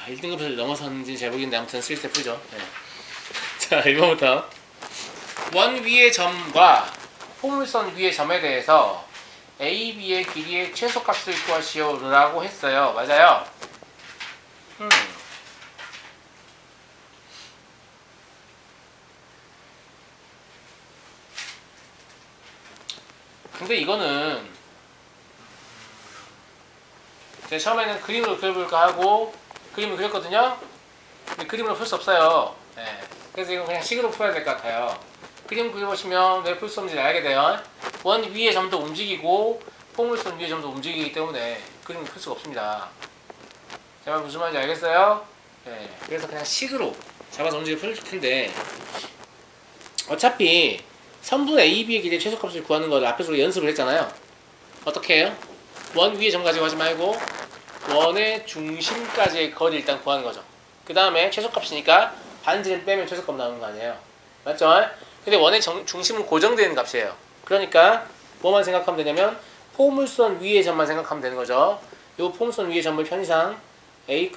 1등급에서 넘어섰는지 잘 모르겠는데 아무튼 3스텝 풀죠. 네. 자, 1번부터 원 위의 점과 포물선 위의 점에 대해서 A, B의 길이의 최소값을 구하시오 라고 했어요. 맞아요? 근데 이거는 제가 처음에는 그림으로 그려볼까 하고 그림을 그렸거든요. 근데 그림으로 풀 수 없어요. 네. 그래서 이건 그냥 식으로 풀어야 될 것 같아요. 그림 그려보시면 왜 풀 수 없는지 알게 돼요. 원 위의 점도 움직이고 포물선 위의 점도 움직이기 때문에 그림을 풀 수가 없습니다. 제가 무슨 말인지 알겠어요? 네. 그래서 그냥 식으로 잡아서 문제를 풀 텐데 어차피 선분 AB의 길이의 최소값을 구하는 걸 앞에서 연습을 했잖아요. 어떻게 해요? 원 위의 점 가지고 하지 말고 원의 중심까지의 거리 일단 구하는 거죠. 그 다음에 최소값이니까 반지름 빼면 최소값 나오는 거 아니에요. 맞죠? 근데 원의 중심은 고정되는 값이에요. 그러니까 뭐만 생각하면 되냐면 포물선 위의 점만 생각하면 되는 거죠. 이 포물선 위의 점을 편의상 a,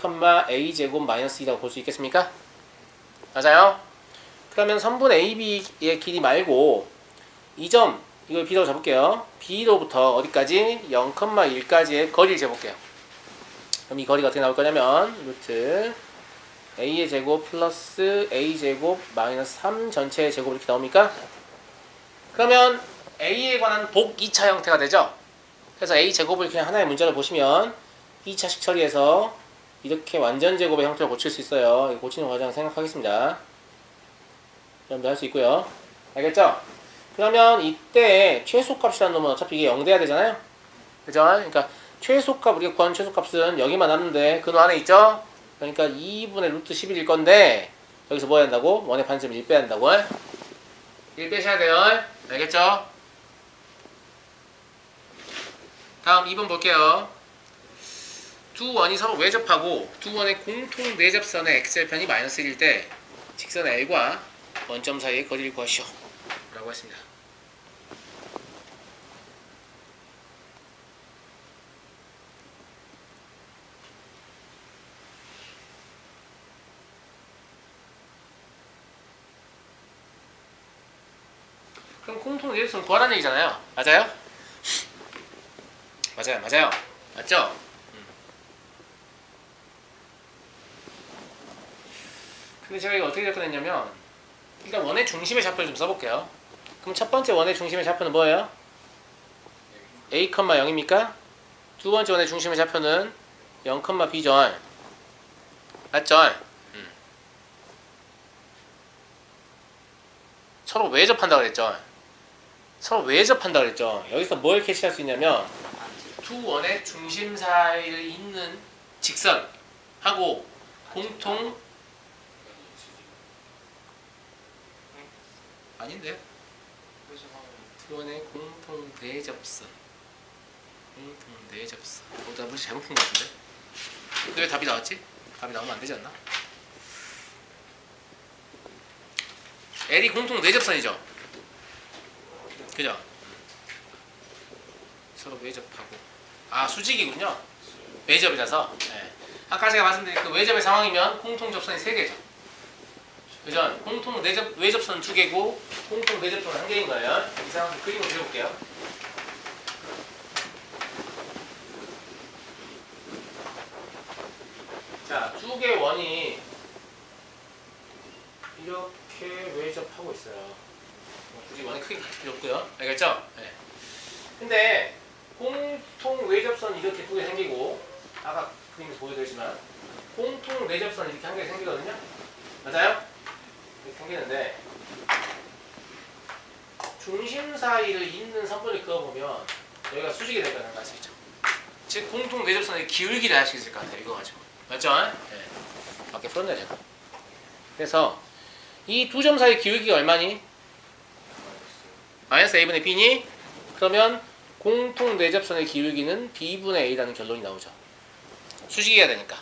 a 제곱 마이너스 2라고 볼 수 있겠습니까? 맞아요? 그러면 선분 AB의 길이 말고 이 점, 이걸 B라고 잡을게요. B로부터 어디까지? 0,1까지의 거리를 재볼게요. 그럼 이 거리가 어떻게 나올 거냐면 루트 A의 제곱 플러스 A 제곱 마이너스 3 전체의 제곱 이렇게 나옵니까? 그러면 A에 관한 복 2차 형태가 되죠? 그래서 A 제곱을 그냥 하나의 문자로 보시면 2차식 처리해서 이렇게 완전 제곱의 형태를 고칠 수 있어요. 고치는 과정 생각하겠습니다. 여러분도 할 수 있고요. 알겠죠? 그러면 이때 최소값이라는 놈은 어차피 이게 0 돼야 되잖아요? 그죠? 그러니까 최소값, 우리가 구하는 최소값은 여기만 남는데 그 놈 안에 있죠? 그러니까 2분의 루트 11일 건데 여기서 뭐 해야 된다고? 원의 반지름 1 빼야 된다고? 1 빼셔야 돼요. 알겠죠? 다음 2번 볼게요. 두 원이 서로 외접하고 두 원의 공통 내접선의 x절편이 마이너스 1일 때 직선 L과 원점 사이의 거리를 구하시오 라고 했습니다. 그럼 공통 내접선 구하라는 얘기잖아요. 맞아요? 맞아요. 맞죠? 근데 제가 이거 어떻게 접근했냐면 일단 원의 중심의 좌표를 좀 써볼게요. 그럼 첫 번째 원의 중심의 좌표는 뭐예요? A, 0입니까? 두 번째 원의 중심의 좌표는 0, B죠. 맞죠? 서로 외접한다고 그랬죠? 서로 외접한다고 그랬죠? 여기서 뭘 캐치할 수 있냐면 두 원의 중심 사이를 잇는 직선하고 공통 아닌데? 두 원의 공통 대접선 나 무슨 잘못 푼 것 같은데? 근데 왜 답이 나왔지? 답이 나오면 안 되지 않나? L이 공통 내접선이죠? 그죠? 서로 외접하고 수직이군요. 외접이라서. 네. 아까 제가 말씀드린 그 외접의 상황이면 공통 접선이 3개죠. 그죠? 공통 외접선은 2개고 공통 내접선은 1개인 거예요. 이 상황을 그림으로 그려볼게요. 자, 2개의 원이 이렇게 외접하고 있어요. 굳이 원의 크기 같을 필요 없고요. 알겠죠? 네. 근데 공통 외접선이 이렇게 2개 생기고 아까 그림에서 보여드렸지만 공통 내접선이 이렇게 1개 생기거든요. 맞아요? 이렇게 생기는데 중심 사이를 잇는 선분을 그어보면 여기가 수직이 될 거라는 걸 알 수 있죠. 즉 공통 내접선의 기울기를 알 수 있을 것 같아요. 이거 가지고. 맞죠? 네. 밖에 풀었네요 제가. 그래서 이 두 점 사이 기울기가 얼마니? 마이너스 a분의 b니? 그러면 공통 내접선의 기울기는 b분의 a라는 결론이 나오죠. 수직이어야 되니까.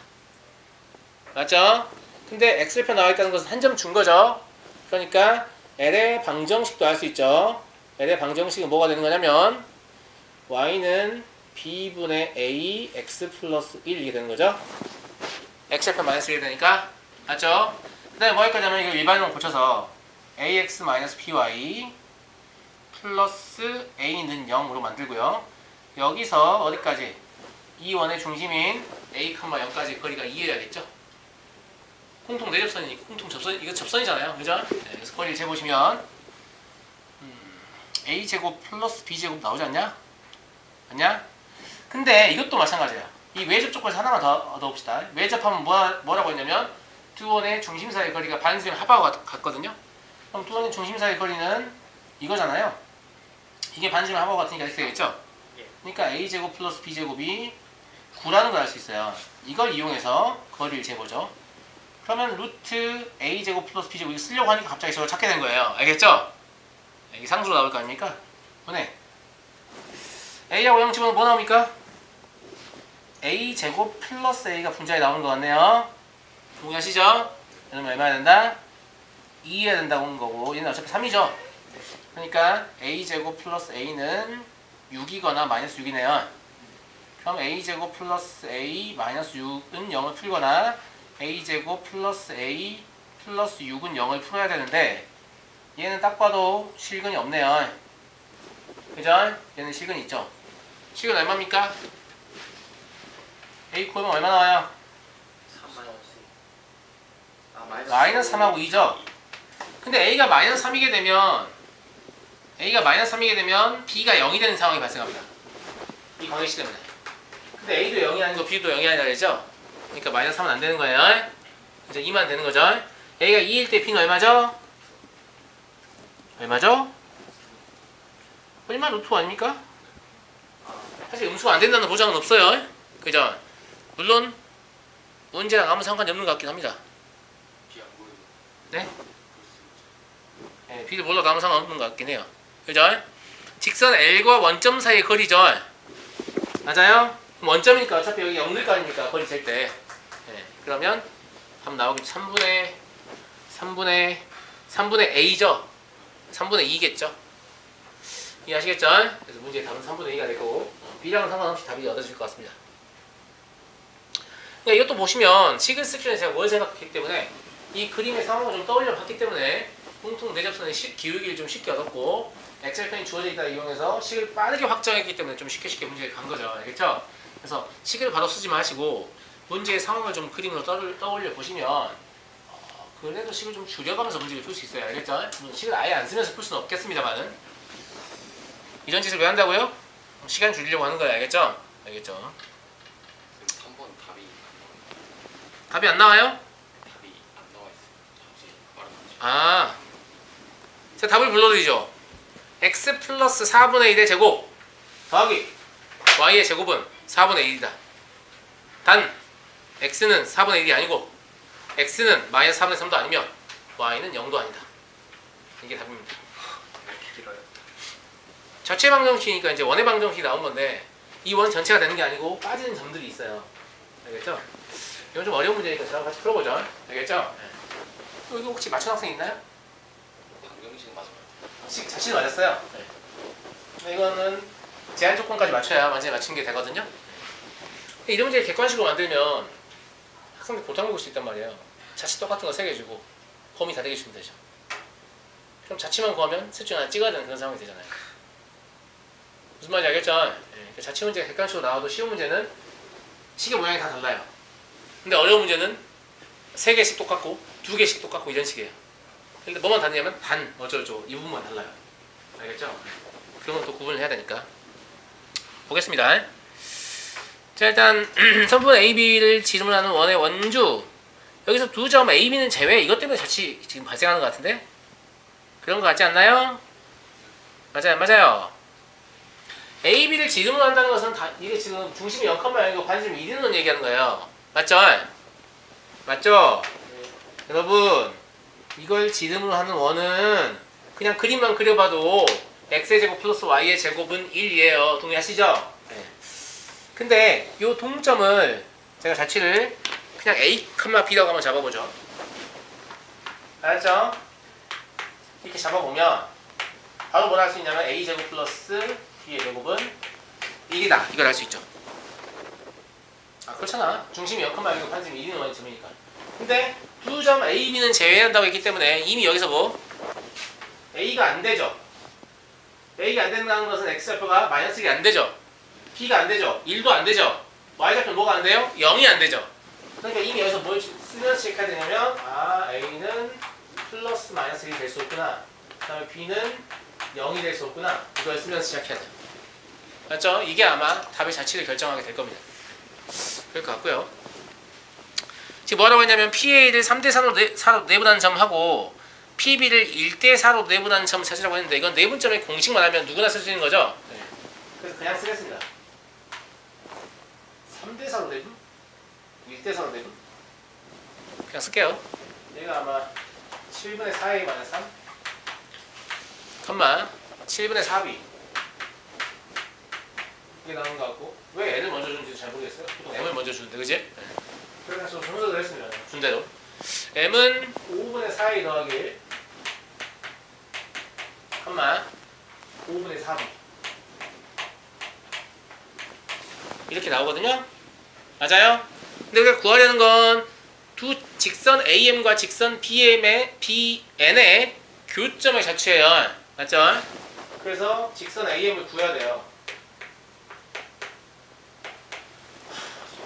맞죠? 근데 x절편 나와 있다는 것은 한 점 준 거죠. 그러니까 L의 방정식도 알 수 있죠. L의 방정식은 뭐가 되는 거냐면 y는 b분의 a x 플러스 1 이게 되는 거죠. x좌표 마이너스 1이 되니까 맞죠? 그 다음에 뭐 할 거냐면 이거 일반으로 고쳐서 ax by 플러스 a는 0으로 만들고요. 여기서 어디까지? 이 원의 중심인 a, 0까지 거리가 2여야겠죠? 공통 내접선이니까 공통 접선, 이거 접선이잖아요. 그죠? 네, 그래서 거리를 재보시면 a제곱 플러스 b제곱 나오지 않냐? 맞냐? 근데 이것도 마찬가지예요. 이 외접촉까지 하나만 더 얻어봅시다. 외접하면 뭐라고 했냐면 두 원의 중심 사이의 거리가 반수면 합하고 같거든요. 그럼 두 원의 중심 사이의 거리는 이거잖아요. 이게 반수면 합하고 같으니까 이렇게 되겠죠? 그러니까 a제곱 플러스 b제곱이 9라는 걸 알 수 있어요. 이걸 이용해서 거리를 재보죠. 그러면 루트 a제곱 플러스 b제곱 이거 쓰려고 하니까 갑자기 저걸 찾게 된 거예요. 알겠죠? 이게 상수로 나올 거 아닙니까? 보내. a하고 0 집어넣으면 뭐 나옵니까? a제곱 플러스 a가 분자에 나오는 것 같네요. 동의하시죠? 그러면 얼마나 된다? 2해야 된다고 하는 거고 얘는 어차피 3이죠? 그러니까 a제곱 플러스 a는 6이거나 마이너스 6이네요. 그럼 a제곱 플러스 a 마이너스 6은 0을 풀거나 a제곱 플러스 a 플러스 6은 0을 풀어야 되는데 얘는 딱 봐도 실근이 없네요. 그죠? 얘는 실근이 있죠? 실근 얼마입니까? a 곱하면 얼마 나와요? 마이너스 3하고 2죠? 근데 a가 마이너스 3이게 되면 b가 0이 되는 상황이 발생합니다. 이 관계식 때문에. 근데 a도 0이 아니고 b도 0이 아니라 그랬죠? 그러니까 마이너스 3은 안 되는 거예요. 이제 2만 되는 거죠? a가 2일 때 b는 얼마죠? 얼마죠? 얼마 루트 아닙니까? 사실 음수가 안 된다는 보장은 없어요. 그죠? 물론 문제랑 아무 상관이 없는 것 같긴 합니다. 네? 네, b를 몰라도 아무 상관 없는 것 같긴 해요. 그죠? 직선 L과 원점 사이의 거리죠. 맞아요? 그럼 원점이니까 어차피 여기 0일 거 아닙니까? 거리 잴 때. 네, 그러면 답 나오겠죠. 3분의 A죠? 3분의 2겠죠? 이해하시겠죠? 그래서 문제의 답은 3분의 2가 될 거고 B랑은 상관없이 답이 얻어질 것 같습니다. 그러니까 이것도 보시면 시그스키는 제가 뭘 생각했기 때문에 이 그림의 상황을 좀 떠올려 봤기 때문에 공통 내접선의 기울기를 좀 쉽게 얻었고 엑셀펜이 주어져 있다 이용해서 식을 빠르게 확정했기 때문에 좀 쉽게 문제를 간 거죠. 알겠죠? 그래서 식을 바로 쓰지 마시고 문제의 상황을 좀 그림으로 떠올려 보시면 그래도 식을 좀 줄여가면서 문제를 풀 수 있어요. 알겠죠? 식을 아예 안 쓰면서 풀 수는 없겠습니다만은 이런 짓을 왜 한다고요? 시간 줄이려고 하는 거예요. 알겠죠? 알겠죠? 3번 답이 안 나와요? 답이 안 나와 있어요. 아, 제가 답을 불러드리죠. x 플러스 4분의 1의 제곱 더하기 y의 제곱은 4분의 1이다. 단 x는 4분의 1이 아니고 x는 마이너스 4분의 3도 아니며 y는 0도 아니다. 이게 답입니다. 이렇게 길어요. 전체 방정식이니까 이제 원의 방정식이 나온 건데 이 원 전체가 되는 게 아니고 빠지는 점들이 있어요. 알겠죠? 이건 좀 어려운 문제니까 저랑 같이 풀어보죠. 알겠죠? 네. 이거 혹시 맞춘 학생 있나요? 방정식 맞아요. 자신 맞았어요. 네. 이거는 제한 조건까지 맞춰야 완전히 맞춘 게 되거든요. 이런 문제를 객관식으로 만들면 학생들 고통 먹을 수 있단 말이에요. 자치 똑같은 거 3개 주고 범위 다 되게 주면 되죠. 그럼 자치만 구하면 셋 중에 하나 찍어야 되는 그런 상황이 되잖아요. 무슨 말인지 알겠죠? 네. 자치 문제가 객관식으로 나와도 쉬운 문제는 식의 모양이 다 달라요. 근데 어려운 문제는 3개씩 똑같고 2개씩 똑같고 이런 식이에요. 근데 뭐만 다르냐면 단 어쩌고저쩌고 이 부분만 달라요. 알겠죠? 그러면 또 구분을 해야 되니까 보겠습니다. 자, 일단 선분 AB를 지름하는 원의 원주 여기서 두 점 AB는 제외. 이것 때문에 자칫 지금 발생하는 것 같은데 그런 거 같지 않나요? 맞아요. AB를 지름으로 한다는 것은 이게 지금 중심이 0,0이고 관심이 1인 얘기하는 거예요. 맞죠? 네. 여러분 이걸 지름으로 하는 원은 그냥 그림만 그려봐도 x의 제곱 플러스 y의 제곱은 1이에요. 동의하시죠? 네. 근데 이 동점을 제가 자취를 그냥 a, b라고 한번 잡아보죠. 알았죠? 이렇게 잡아보면 바로 뭘 할 수 있냐면 a 제곱 플러스 b의 제곱은 1이다. 이걸 알 수 있죠. 아 그렇잖아. 중심이 0,0이고 판점이 1인 원이 점이니까. 근데 두 점 A, B는 제외한다고 했기 때문에 이미 여기서 뭐 A가 안 되죠. A가 안 된다는 것은 X좌표가 마이너스 1이 안 되죠. B가 안 되죠. 1도 안 되죠. Y좌표는 뭐가 안 돼요? 0이 안 되죠. 그러니까 이미 여기서 뭘 쓰면서 체크해야 되냐면 아 A는 플러스 마이너스 1이 될 수 없구나. 그 다음에 B는 0이 될 수 없구나. 이걸 쓰면서 시작해야 돼요. 맞죠? 이게 아마 답의 자취를 결정하게 될 겁니다. 그럴 것 같고요. 지금 뭐라고 했냐면 PA를 3대4로 내분하는 점하고 PB를 1대4로 내분하는 점 찾으라고 했는데 이건 내분점의 공식만 하면 누구나 쓸 수 있는 거죠? 네. 그래서 그냥 쓰겠습니다. 3대4로 내분? 1대4로 내분? 그냥 쓸게요. 얘가 아마 7분의 4a 마이너스 3 컴마 7분의 4b 이게 나온 것 같고 왜 n을 먼저 주는지도 잘 모르겠어요. 보통 m을 먼저 주는데 그지? 네. 그래서 정석을 했습니다. 준대로 m은 5분의 4a 더하기 1 컴마 5분의 4b 이렇게 나오거든요. 맞아요? 근데 우리가 구하려는 건 두 직선 AM과 직선 BN의 교점을 자취해요. 맞죠? 그래서 직선 AM을 구해야 돼요.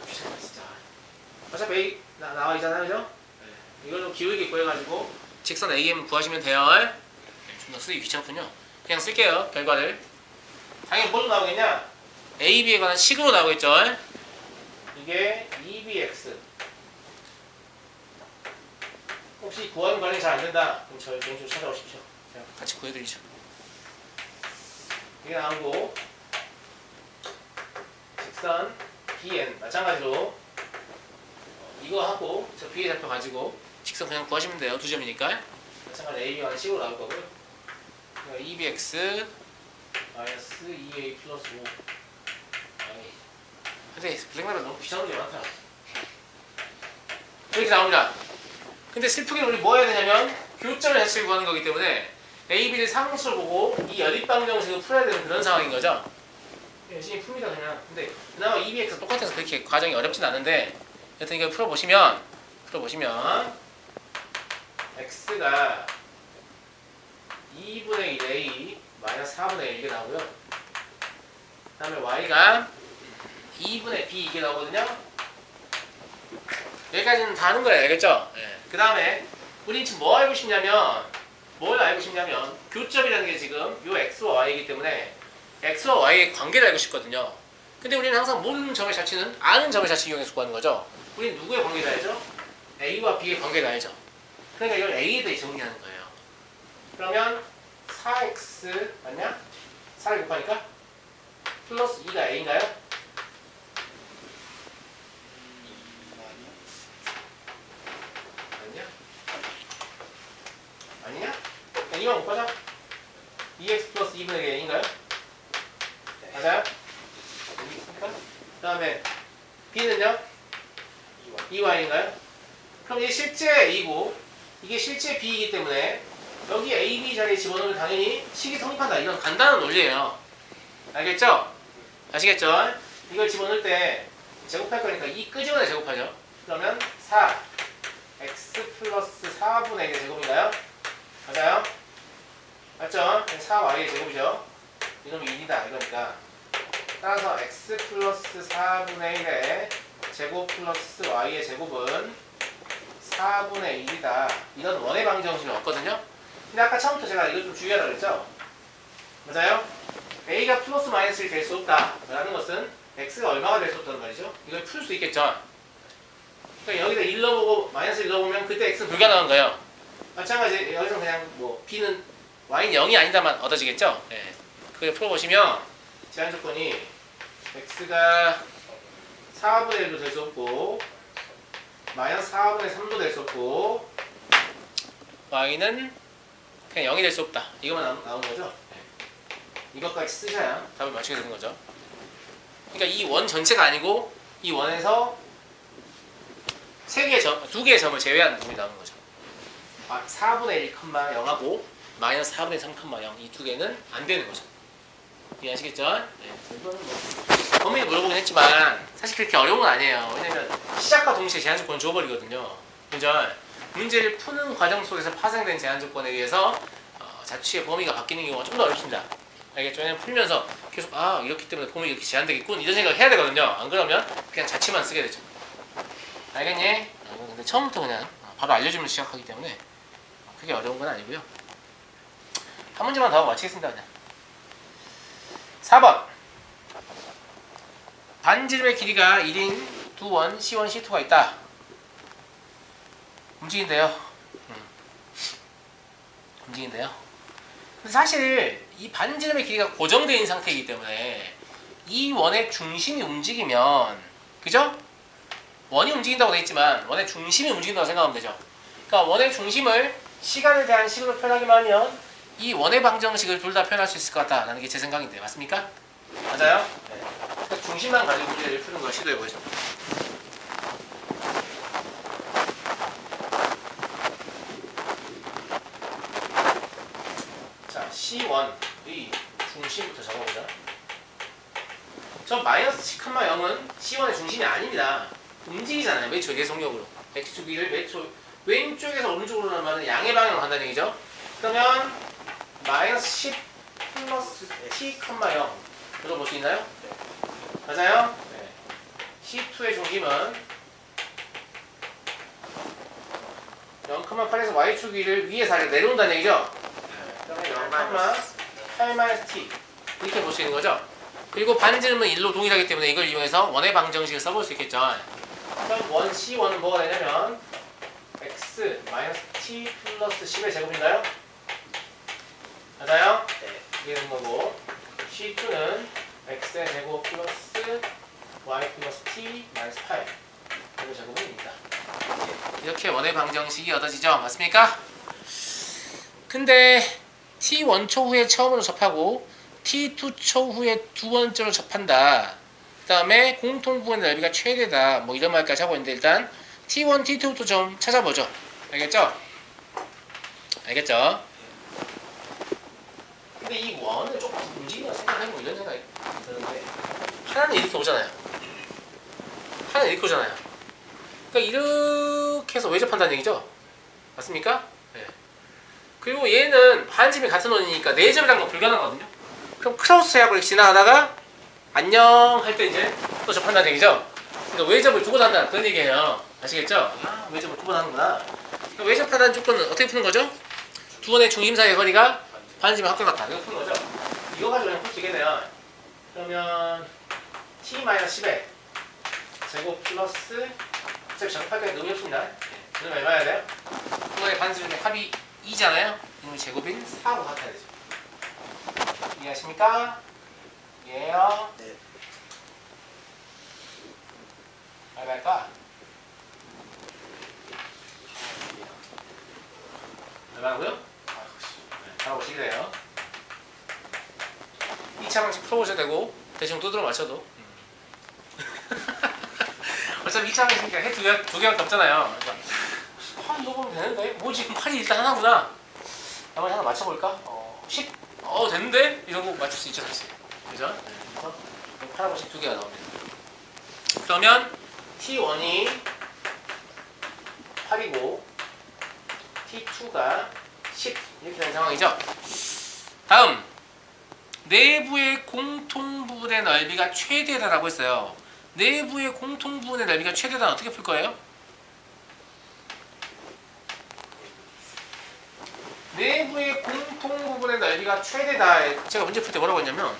귀찮다 진짜. 어차피 A 나와 있잖아요, 그죠? 네. 이걸로 기울기 구해가지고 직선 AM 구하시면 돼요. 존나 쓰기 귀찮군요. 그냥 쓸게요. 결과를. 당연히 뭘로 나오겠냐? AB에 관한 식으로 나오겠죠? 이게 2BX. 혹시 구하는 관련이 잘 안된다? 그럼 저희 개인적으로 찾아오십시오. 제가 같이 구해드리죠. 이게 나오고 직선 BN 마찬가지로 이거 하고 저 B의 좌표 가지고 직선 그냥 구하시면 돼요. 두 점이니까. 마찬가지로 AB가 하는 식으로 나올 거고요. 2BX 마이너스 2A 플러스 5 근데 블랙라벨 너무 귀찮은 게 많다. 이렇게 나옵니다. 근데 슬프게 우리 뭐 해야 되냐면 교점의 자취를 구하는 거기 때문에 AB를 상수로 보고 이 연립방정식을 풀어야 되는 그런 상황인 거죠. 열심히 풉니다 그냥. 근데 그나마 EBX가 똑같아서 그렇게 과정이 어렵진 않은데 여튼 이걸 풀어보시면 X가 2분의 1A 마이너스 4분의 1 이게 나오고요. 그 다음에 Y가 2분의 B 이게 나오거든요. 여기까지는 다 하는 거예요. 알겠죠? 네. 그 다음에 우린 지금 뭘 알고 싶냐면 교점이라는 게 지금 요 X와 Y이기 때문에 X와 Y의 관계를 알고 싶거든요. 근데 우리는 항상 모르는 점의 자취는 아는 점의 자취 이용해서 구하는 거죠. 우린 누구의 관계를 알죠? A와 B의 관계를 알죠. 그러니까 이걸 A에 대해 정리하는 거예요. 그러면 4X 맞냐? 4를 곱하니까 플러스 2가 A인가요? 아니냐? 2만 곱하자. 2x 플러스 2분의 A인가요? 맞아요? 여기 있습니까? 그 다음에 B는요? 2y인가요? 그럼 이게 실제 A고 이게 실제 B이기 때문에 여기 A, B 자리에 집어넣으면 당연히 식이 성립한다. 이건 간단한 논리예요. 알겠죠? 아시겠죠? 이걸 집어넣을 때 제곱할 거니까 이 끄집어내 제곱하죠. 그러면 4 x 플러스 4분의 1의 제곱인가요? 맞아요? 맞죠? 4y의 제곱이죠? 이놈이 1이다 이거니까 따라서 x 플러스 4분의 1의 제곱 플러스 y의 제곱은 4분의 1이다. 이건 원의 방정식이 없거든요? 근데 아까 처음부터 제가 이걸 좀 주의하라고 그랬죠? 맞아요? a가 플러스 마이너스 1이 될 수 없다 라는 것은 x가 얼마가 될 수 없다는 말이죠? 이걸 풀 수 있겠죠? 그러니까 여기다 1 넣어보고 마이너스 1 넣어보면 그때 x는 불가능한 거예요. 마찬가지 여기서 그냥 뭐 b는 y는 0이 아니다만 얻어지겠죠? 네. 그걸 풀어보시면 제한 조건이 x가 4분의 1도 될 수 없고 마이너스 4분의 3도 될 수 없고 y는 그냥 0이 될 수 없다. 이것만 나오는 거죠? 네. 이것까지 쓰셔야 답을 맞추게 되는 거죠. 그러니까 이 원 전체가 아니고 이 원에서 두 개의 점을 제외한 부분이 나오는 거죠. 4분의 1, 0하고 마이너스 4분의 3, 0 이 두 개는 안 되는 거죠. 이해하시겠죠? 네. 이거는 뭐 범위 물어보긴 했지만 사실 그렇게 어려운 건 아니에요. 왜냐면 시작과 동시에 제한 조건을 줘버리거든요. 그죠? 문제를 푸는 과정 속에서 파생된 제한 조건에 의해서 자취의 범위가 바뀌는 경우가 좀 더 어렵습니다. 알겠죠? 왜냐면 풀면서 계속 이렇기 때문에 범위 이렇게 제한되겠군 이런 생각을 해야 되거든요. 안 그러면 그냥 자취만 쓰게 되죠. 알겠니? 근데 처음부터 그냥 바로 알려주면 시작하기 때문에 크게 어려운 건 아니고요. 한 문제만 더 하고 마치겠습니다. 그냥 4번 반지름의 길이가 1인 두 원 C1, C2가 있다. 움직인대요. 움직인대요. 근데 사실 이 반지름의 길이가 고정되어 있는 상태이기 때문에 이 원의 중심이 움직이면, 그죠? 원이 움직인다고 되어 있지만 원의 중심이 움직인다고 생각하면 되죠. 그러니까 원의 중심을 시간에 대한 식으로 표현하기만 하면 이 원의 방정식을 둘 다 표현할 수 있을 것 같다라는 게 제 생각인데 맞습니까? 맞아요? 네. 그러니까 중심만 가지고 문제를 푸는 걸 시도해 보겠습니다. 자, C1의 중심부터 적어보자. 저 마이너스 10,0은 C1의 중심이 아닙니다. 움직이잖아요. 매초 계속력으로. X축이를 매초 왼쪽에서 오른쪽으로 나면 양의 방향으로 간다는 얘기죠. 그러면 마이너스 10 플러스 T,0 들어볼 수 있나요? 네. 맞아요? 네. C2의 중심은 0,8에서 Y축 위를 위에서 아래로 내려온다는 얘기죠? 네. 그러면 0,8-T 이렇게 볼 수 있는 거죠? 그리고 반지름은 1로 동일하기 때문에 이걸 이용해서 원의 방정식을 써볼 수 있겠죠? 그럼 원 C1은 뭐가 되냐면 X-T 플러스 10의 제곱인가요? 맞아요? 네. 이게 되는 거고 C2는 X의 제곱 플러스 Y 플러스 T 마이너스 8 이거 제곱입니다. 이렇게 원의 방정식이 얻어지죠? 맞습니까? 근데 T1초 후에 처음으로 접하고 T2초 후에 두 번째로 접한다. 그 다음에 공통부분의 넓이가 최대다. 뭐 이런 말까지 하고 있는데 일단 T1, T2부터 좀 찾아보죠. 알겠죠? 알겠죠? 근데 이 원을 조금 움직이면 생각해보고 이런 생각이 드는데 하나는 이렇게 오잖아요. 하나는 이렇게 오잖아요. 그러니까 이렇게 해서 외접한다는 얘기죠? 맞습니까? 네. 그리고 얘는 반지름이 같은 원이니까 내접이라는 건 불가능하거든요. 그럼 크로스 해하고 지나가다가 안녕 할 때 이제 또 접한다는 얘기죠? 그러니까 외접을 두고 산다 그런 얘기예요. 아시겠죠? 외접을 두고 하는구나. 그러니까 외접하다는 조건은 어떻게 푸는 거죠? 두 원의 중심 사이의 거리가 반지름이 합과 같다. 이거 푸는 거죠? 이거 가지고 그냥 풀 수 있게 되면 그러면 T-10의 제곱 플러스 어차피 작업할 때 의미 없습니다. 그럼 얼마야 돼요? 두 원의 반지름의 합이 2잖아요? 이놈의 제곱인 4하고 같아야 되죠. 이해하십니까? 이해해요? 네. 얼마일까? 얼마고요? 네, 잘 보시게 돼요. 2차 방식 풀어보셔도 되고 대충 두드러 맞춰도 어차피 2차 방식이니까 해 두 개밖에 없잖아요. 그러니까 이거 보면 되는데? 뭐 지금 8이 일단 하나구나. 나머지 하나 맞춰볼까? 10? 됐는데? 이런 거 맞출 수 있죠 사실. 그죠? 네, 그래서 8하고씩 두 개가 나옵니다. 그러면 T1이 8이고 T2가 10 이렇게 된 상황이죠. 다음 내부의 공통부분의 넓이가 최대다라고 했어요. 내부의 공통부분의 넓이가 최대다는 어떻게 풀 거예요? 내부의 공통부분의 넓이가 최대다. 제가 문제 풀 때 뭐라고 했냐면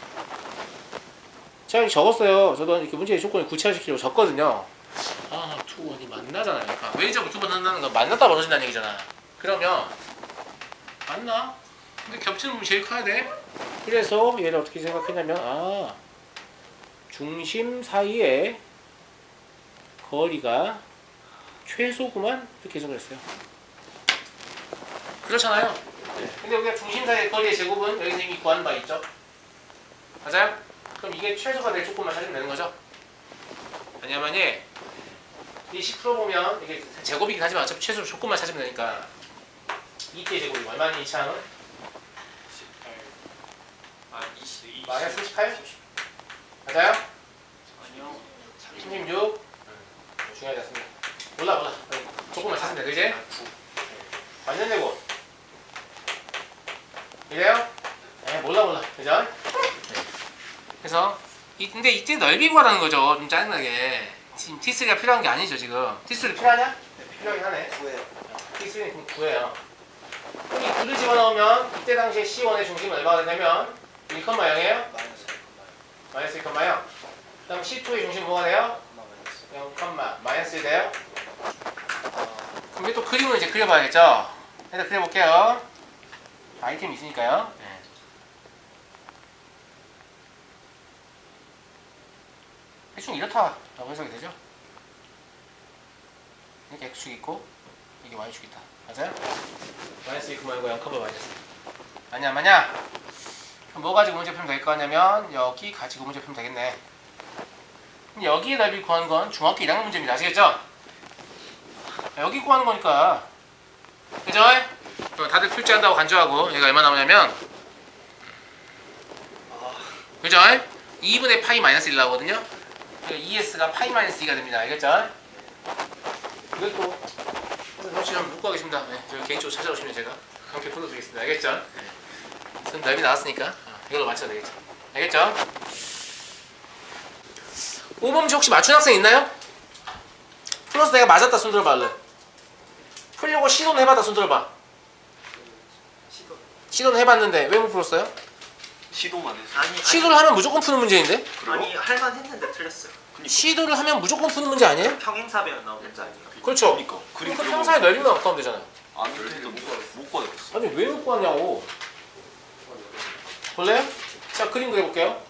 제가 여기 적었어요. 저도 이렇게 문제의 조건을 구체화시키려고 적거든요. 투 원이 만나잖아요. 그러니까 외접을 두 번 한다는 건 만났다 벌어진다는 얘기잖아. 그러면 맞나? 근데 겹치는 부분이 제일 커야 돼. 그래서 얘를 어떻게 생각했냐면 중심 사이의 거리가 최소구만 이렇게 해석을 했어요. 그렇잖아요. 네. 근데 우리가 중심 사이의 거리의 제곱은 여기서 이미 구하는 바 있죠. 맞아요? 그럼 이게 최소가 될 조건만 찾으면 되는 거죠. 왜냐면 이 10% 보면 이게 제곱이긴 하지만 어차피 최소 조건만 찾으면 되니까 2t의 제곱이 얼마니? 2차항은? 마이너스 38? 맞아요? 아니요. 36? 중요하지 않습니다. 몰라. 조금만 찾으면 돼, 그지? 완전 되고. 이래요? 네, 몰라. 그죠? 그래서 근데 이때 넓이 구하라는 거죠. 좀 짜증나게. 지금 T3가 필요한 게 아니죠, 지금. T3 필요하냐? 네, 필요하긴 하네. T3는 9예요. 이 9를 집어넣으면 이때 당시에 C1의 중심은 얼마가 되냐면 1,0이에요? 마이너스 1,0. 그다음 C2의 중심 뭐가 돼요? 0, 마이너스 1 돼요? 그럼 이제 또 그림을 이제 그려봐야겠죠? 일단 그려볼게요. 아이템이 있으니까요. 네. 대충 이렇다라고 해석이 되죠? 이렇게 X축 있고 이게 Y축 있다. 맞아요? 마이너스 1, 0, 0, 마이너스. 맞냐? 그럼 뭐 가지고 문제 풀면 될 거냐면 여기 가지고 문제 풀면 되겠네. 그럼 여기에 넓이 구하는 건 중학교 1학년 문제입니다. 아시겠죠? 여기 구하는 거니까. 그죠? 다들 출제한다고 간주하고 얘가 얼마 나오냐면 그죠? 2분의 파이 마이너스 1 나오거든요. 2s가 파이 마이너스 2가 됩니다. 알겠죠? 이것도 혹시 좀 묻고 하겠습니다. 네, 저 개인적으로 찾아오시면 제가 함께 풀어드리겠습니다. 알겠죠? 네. 손 넓이 나왔으니까 이걸로 맞춰야 되겠죠? 알겠죠? 5번문제 혹시 맞춘 학생 있나요? 풀어서 내가 맞았다 손 들어봐 얼른. 풀려고 시도는 해봤다 손 들어봐. 시도는 해봤는데 왜 못 풀었어요? 시도만 했어. 시도를 하면 무조건 푸는 문제인데? 아니 할만 했는데 틀렸어요. 시도를 하면 무조건 푸는 문제 아니에요? 평행사변 나온 문제 아니에요? 그렇죠. 그러니까 평사의 넓이만 갖고 하면 되잖아요. 안 그래도 못 구하겠어. 아니 왜 못 구하냐고. 볼래요? 자 그림 그려볼게요.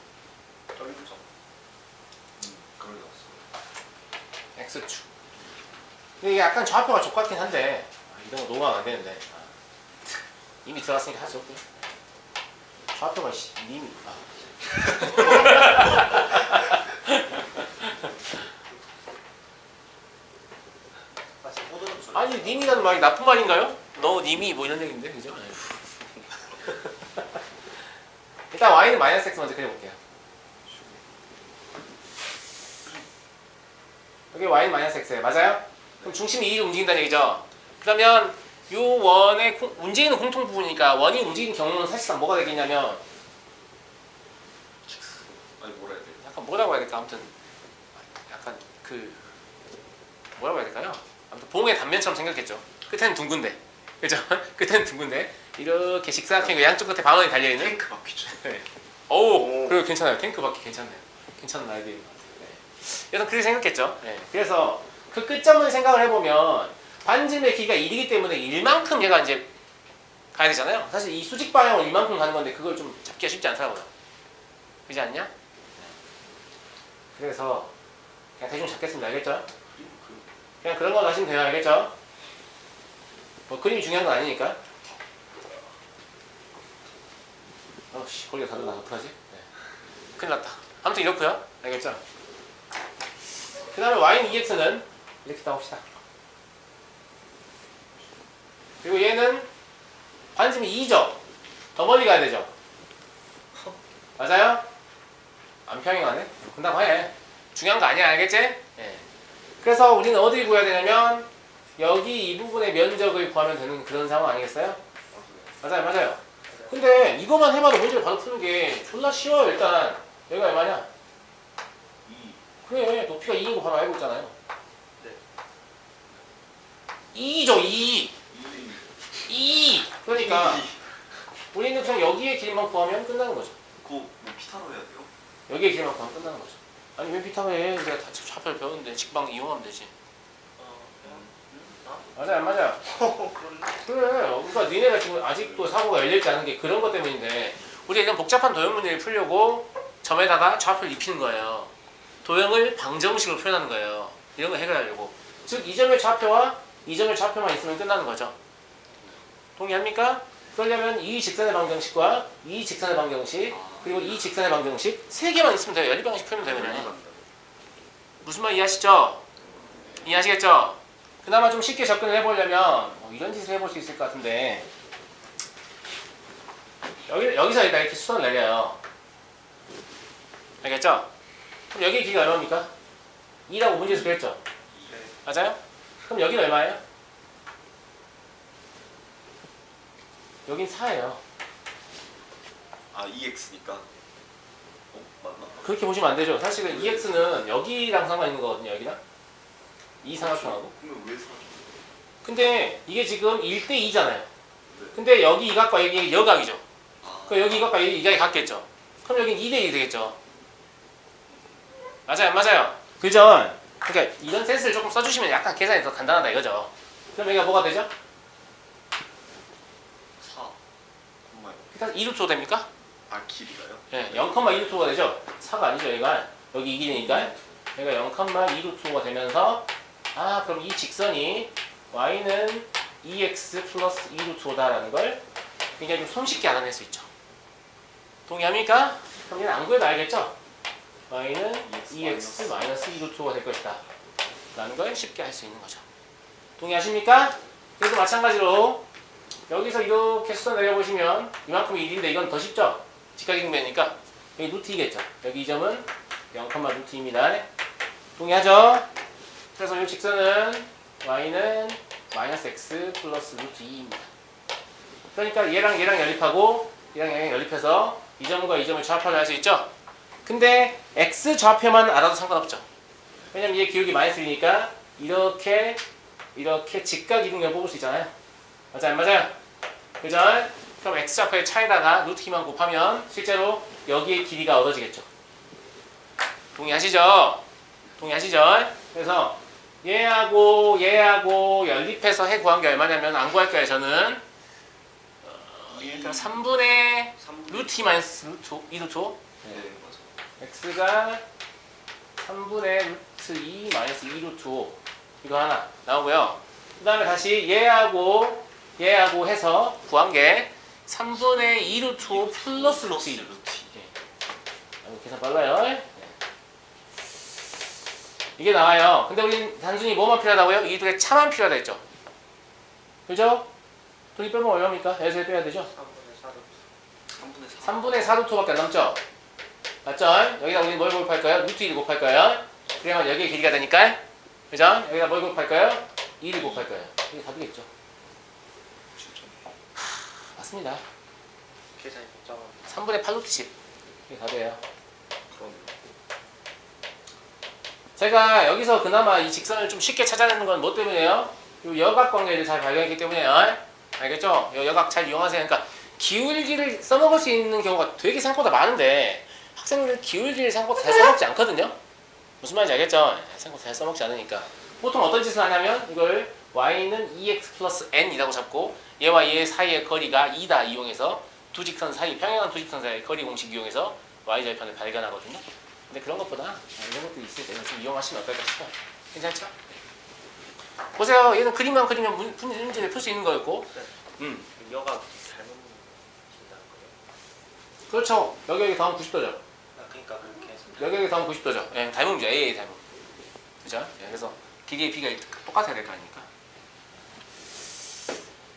X축. 근데 이게 약간 좌표가 족같긴 한데 이런 거 녹음 안 되는데 이미 들어갔으니까 할 수 없고 좌표가 님이 아니 님이라는 말이 나쁜 말인가요? 너 님이 뭐 이런 얘기인데 그죠? 일단 y는 마이너스 x 먼저 그려볼게요. 여기 y는 마이너스 x예요. 맞아요? 그럼 중심이 2로 움직인다는 얘기죠. 그러면 요 원의 움직이는 공통 부분이니까 원이 움직이는 경우는 사실상 뭐가 되겠냐면 아니 뭐라 해야 돼? 약간 뭐라고 해야 될까? 아무튼 약간 그 뭐라고 해야 될까요? 아무튼 봉의 단면처럼 생겼겠죠. 끝에는 둥근데 그죠? 끝에는 둥근데 이렇게 직사각형이 양쪽 끝에 방울이 달려있는 탱크 바퀴죠. 네. 오, 그리고 괜찮아요. 탱크 바퀴 괜찮네요. 괜찮은 아이디어인 것 같아요. 네. 여튼 그렇게 생겼겠죠. 네. 그래서 그 끝점을 생각을 해보면 반지름의 길이가 1이기 때문에 1만큼 얘가 이제 가야 되잖아요. 사실 이 수직 방향은 1만큼 가는 건데 그걸 좀 잡기가 쉽지 않더라고요. 그렇지 않냐? 그래서 그냥 대충 잡겠습니다. 알겠죠? 그냥 그런 거 하시면 돼요. 알겠죠? 뭐 그림이 중요한 건 아니니까. 어씨 거기가 다르다. 어떡하지? 네. 큰일 났다. 아무튼 이렇고요. 알겠죠? 그 다음에 y는 2x는 이렇게 따봅시다. 그리고 얘는 반지름이 2죠? 더 멀리 가야 되죠? 맞아요? 안 평행하네? 금방 해. 중요한 거 아니야. 알겠지? 예. 그래서 우리는 어디 구해야 되냐면 여기 이 부분의 면적을 구하면 되는 그런 상황 아니겠어요? 맞아요. 근데 이거만 해봐도 문제를 바로 푸는 게 졸라 쉬워요. 일단 여기가 얼마냐? 2. 그래 높이가 2인 거 바로 알고 있잖아요. 네. 2죠 2. 그러니까 우리는 그냥 여기의 길이만 구하면 끝나는 거죠. 그거 뭐 피타로 해야 돼요? 여기의 길이만 구하면 끝나는 거죠. 아니 왜 피타고 해? 내가 다 좌표를 배웠는데 직방 이용하면 되지. 맞아요 안 맞아요? 그래 그러니까 니네가 지금 아직도 사고가 열리지 않은 게 그런 것 때문인데 우리가 이런 복잡한 도형 문제를 풀려고 점에다가 좌표를 입히는 거예요. 도형을 방정식으로 표현하는 거예요. 이런 거 해결하려고. 즉 이 점의 좌표와 이 점의 좌표만 있으면 끝나는 거죠. 동의합니까? 그러려면 이 직선의 방정식과 이 직선의 방정식 그리고 이 직선의 방정식 세 개만 있으면 돼요. 연립방식 표현은 되거든요. 무슨 말 이해하시죠? 이해하시겠죠? 그나마 좀 쉽게 접근을 해보려면 이런 짓을 해볼 수 있을 것 같은데 여기서 일단 이렇게 수선을 내려요. 알겠죠? 그럼 여기 길이가 얼마입니까? 2라고 문제에서 그랬죠? 네. 맞아요? 그럼 여기는 얼마예요? 여긴 4예요. 아 2x니까. 맞나? 그렇게 보시면 안 되죠. 사실은 2x는 여기랑 상관 있는 거거든요. 여기랑. 이 삼각형하고. 그러면 왜 4? 근데 이게 지금 1대 2잖아요. 근데 여기 이 각과 여기 여각이죠. 아, 그 여기 이 각과 이 각이 같겠죠. 그럼 여긴 2대 1이 되겠죠. 맞아요, 맞아요. 그죠? 그러니까 이런 센스를 조금 써주시면 약간 계산이 더 간단하다 이거죠. 그럼 여기가 뭐가 되죠? 4. 정말. 일단 2루트가 됩니까? 아 길이가요? 예, 0,2루트가 되죠. 4가 아니죠, 얘가. 여기 이기니까 얘가 0,2루트가 되면서 그럼 이 직선이 y는 2x 플러스 2루트다라는 걸 굉장히 좀 손쉽게 알아낼 수 있죠. 동의합니까? 그럼 얘는 안 구해도 알겠죠? y는 2x 마이너스 2루트가 될 것이다. 라는 걸 쉽게 할 수 있는 거죠. 동의하십니까? 그래도 마찬가지로 여기서 이렇게 수선 내려보시면 이만큼이 1인데 이건 더 쉽죠? 직각이동배니까 여기 루트 2겠죠? 여기 이 점은 0,루트 2입니다. 동의하죠? 그래서 이 직선은 y는 마이너스 x 플러스 루트 2입니다. 그러니까 얘랑 연립하고 얘랑 연립해서 이 점과 이 점을 좌표를 할 수 있죠? 근데 x 좌표만 알아도 상관없죠. 왜냐면 얘 기울기 마이너스 1이니까 이렇게 직각이동을 뽑을 수 있잖아요. 맞아요? 맞아요? 그죠? 그럼 x 좌표의 차에다가 루트 2만 곱하면 실제로 여기의 길이가 얻어지겠죠. 동의하시죠? 동의하시죠? 그래서 얘하고 연립해서 해 구한 게 얼마냐면 안 구할 거예요. 저는 그러니까 3분의 루트 2 마이너스 루트 2루트 네 맞아. x가 3분의 루트 2 마이너스 2루트 5 이거 하나 나오고요. 그 다음에 다시 얘하고 해서 구한 게 3분의 2루트 5 플러스 루트 2 계산 빨라요. 네. 이게 나와요. 근데 우린 단순히 뭐만 필요하다고요? 이 둘의 차만 필요하다 했죠. 그죠? 둘이 빼면 얼마입니까? 여기서 빼야 되죠? 3분의 4. 3분의 3분의 4. 4루트밖에 안 남죠? 맞죠? 여기다 우리 뭘 곱할 거예요? 루트 1을 곱할 거예요. 그러면 여기에 길이가 되니까 그죠? 여기다 뭘 곱할 거예요? 1을 곱할 거예요. 이게 답이겠죠? 진짜. 맞습니다. 계산이 복잡하네. 3분의 8루트 10 이게 답이에요. 그러네요. 제가 여기서 그나마 이 직선을 좀 쉽게 찾아내는 건 뭐 때문이에요? 이 여각 관계를 잘 발견했기 때문에요. 알겠죠? 이 여각 잘 이용하세요. 그러니까 기울기를 써먹을 수 있는 경우가 되게 생각보다 많은데 학생들 기울기를 생각보다 잘 써먹지 않거든요? 무슨 말인지 알겠죠? 생각보다 잘 써먹지 않으니까 보통 어떤 짓을 하냐면 이걸 y는 2x 플러스 n이라고 잡고 얘와 얘 사이의 거리가 2다 이용해서 두 직선 사이, 평행한 두 직선 사이의 거리 공식 이용해서 y절편을 발견하거든요. 근데 그런 것보다 이런 것도 있을 때 좀 이용하시면 어떨까 싶어요. 괜찮죠? 보세요. 얘는 그림만 그리면 문제를 풀 수 있는 거였고 여가 잘못 진다는 거예요. 그렇죠. 여기 더하면 90도죠. 그러니까 그렇게 해서. 여기 더하면 90도죠. 예, 닮음이죠. AA 닮음. 그죠? 예, 그래서 길이의 비가 똑같아야 될 거 아닙니까?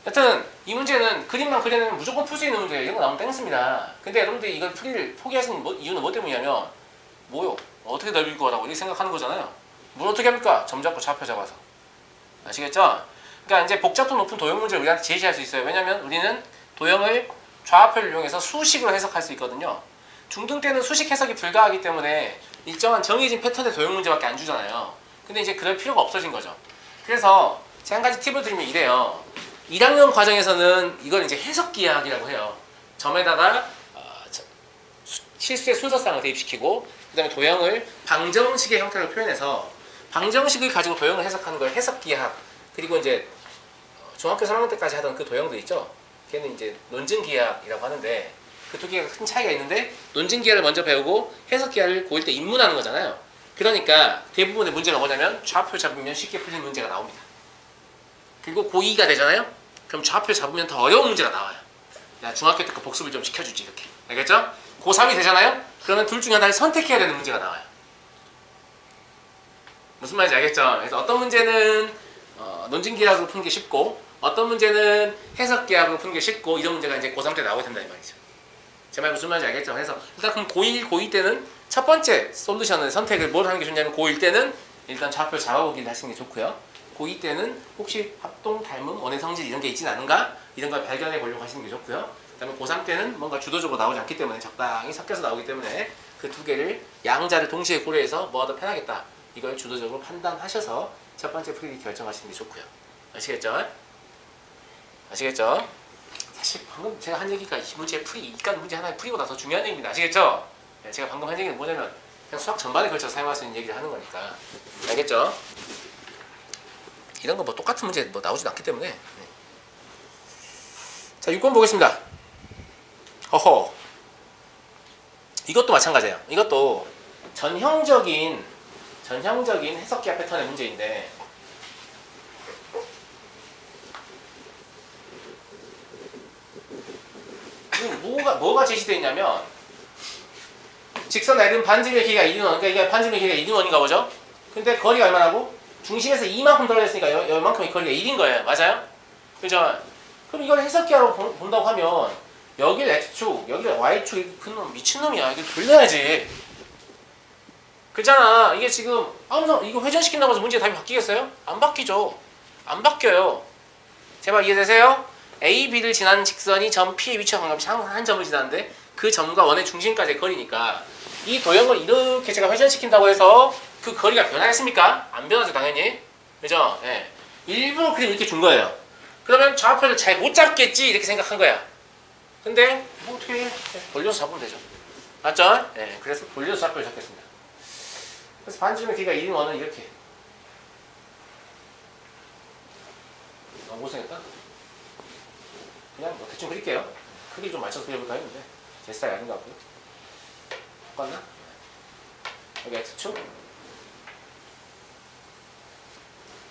여튼 이 문제는 그림만 그리면 무조건 풀 수 있는 문제예요. 이런 거 나오면 땡습니다. 근데 여러분들이 이걸 풀이를 포기하시는 이유는 뭐 때문이냐면 뭐요? 어떻게 넓힐 거라고 이렇게 생각하는 거잖아요. 뭘 어떻게 합니까? 점 잡고 좌표 잡아서. 아시겠죠? 그러니까 이제 복잡도 높은 도형 문제를 우리한테 제시할 수 있어요. 왜냐면 우리는 도형을 좌표를 이용해서 수식으로 해석할 수 있거든요. 중등 때는 수식 해석이 불가하기 때문에 일정한 정해진 패턴의 도형 문제밖에 안 주잖아요. 근데 이제 그럴 필요가 없어진 거죠. 그래서 제가 한 가지 팁을 드리면 이래요. 1학년 과정에서는 이걸 이제 해석 기하학이라고 해요. 점에다가 실수의 순서상을 대입시키고 그 다음에 도형을 방정식의 형태로 표현해서 방정식을 가지고 도형을 해석하는 걸 해석 기하학. 그리고 이제 중학교 3학년 때까지 하던 그 도형들 있죠. 걔는 이제 논증 기하학이라고 하는데 그 두 개가 큰 차이가 있는데 논증 기하를 먼저 배우고 해석 기하를 고1 때 입문하는 거잖아요. 그러니까 대부분의 문제가 뭐냐면 좌표 잡으면 쉽게 풀리는 문제가 나옵니다. 그리고 고2가 되잖아요. 그럼 좌표 잡으면 더 어려운 문제가 나와요. 야, 중학교 때 그 복습을 좀 시켜주지 이렇게. 알겠죠? 고3이 되잖아요. 그러면 둘 중에 하나를 선택해야 되는 문제가 나와요. 무슨 말인지 알겠죠? 그래서 어떤 문제는 논증 기하학으로 푸는 게 쉽고 어떤 문제는 해석 기하학으로 푸는 게 쉽고 이런 문제가 이제 고3 때 나오게 된다 이 말이죠. 제 말 무슨 말인지 알겠죠? 그래서 일단 그럼 고1 때는 첫 번째 솔루션을 선택을 뭘 하는 게 좋냐면 고1 때는 일단 좌표 잡아보기를 하시는 게 좋고요. 고2 때는 혹시 합동, 닮음, 원의 성질 이런 게 있진 않은가? 이런 걸 발견해 보려고 하시는 게 좋고요. 그 다음에 고3 때는 뭔가 주도적으로 나오지 않기 때문에 적당히 섞여서 나오기 때문에 그 두 개를 양자를 동시에 고려해서 뭐가 더 편하겠다. 이걸 주도적으로 판단하셔서 첫 번째 풀이 결정하시는 게 좋고요. 아시겠죠? 아시겠죠? 사실 방금 제가 한 얘기가 이 문제의 풀이, 이간 문제 하나의 풀이보다 더 중요한 얘기입니다. 아시겠죠? 네, 제가 방금 한 얘기는 뭐냐면 그냥 수학 전반에 걸쳐서 사용할 수 있는 얘기를 하는 거니까. 알겠죠? 이런 거 뭐 똑같은 문제 뭐 나오지도 않기 때문에. 네. 자, 6번 보겠습니다. 허허. 이것도 마찬가지예요. 이것도 전형적인 해석기하 패턴의 문제인데 뭐가 제시되어 있냐면 직선 L은 반지름의 길이가 1인원, 그러니까 이게 반지름의 길이가 1인원인가 보죠? 근데 거리가 얼마나고? 중심에서 이만큼 떨어졌으니까 이만큼의 거리가 1인 거예요. 맞아요? 그죠? 그럼 이걸 해석기하로 본다고 하면 여길 X축, 여길 Y축, 그놈 미친놈이야. 이거 돌려야지. 그잖아. 이게 지금 이거 회전시킨다고 해서 문제 답이 바뀌겠어요? 안 바뀌죠. 안 바뀌어요. 제발 이해되세요? A, B를 지나는 직선이 점 P에 위치한 관계없이 항상 한 점을 지나는데 그 점과 원의 중심까지의 거리니까 이 도형을 이렇게 제가 회전시킨다고 해서 그 거리가 변하겠습니까? 안 변하죠, 당연히. 그죠? 예. 일부러 그림 이렇게 준 거예요. 그러면 좌표를 잘 못 잡겠지 이렇게 생각한 거야. 근데 뭐 어떻게 해? 돌려서 잡으면 되죠. 맞죠? 예. 그래서 돌려서 좌표를 잡겠습니다. 그래서 반지름의 길이가 1인 원은 이렇게. 너무 못생겼다? 그냥 뭐 대충 그릴게요. 크기 좀 맞춰서 그려볼까 했는데 제 스타일 아닌 것 같고요. 똑같나? 여기 X축,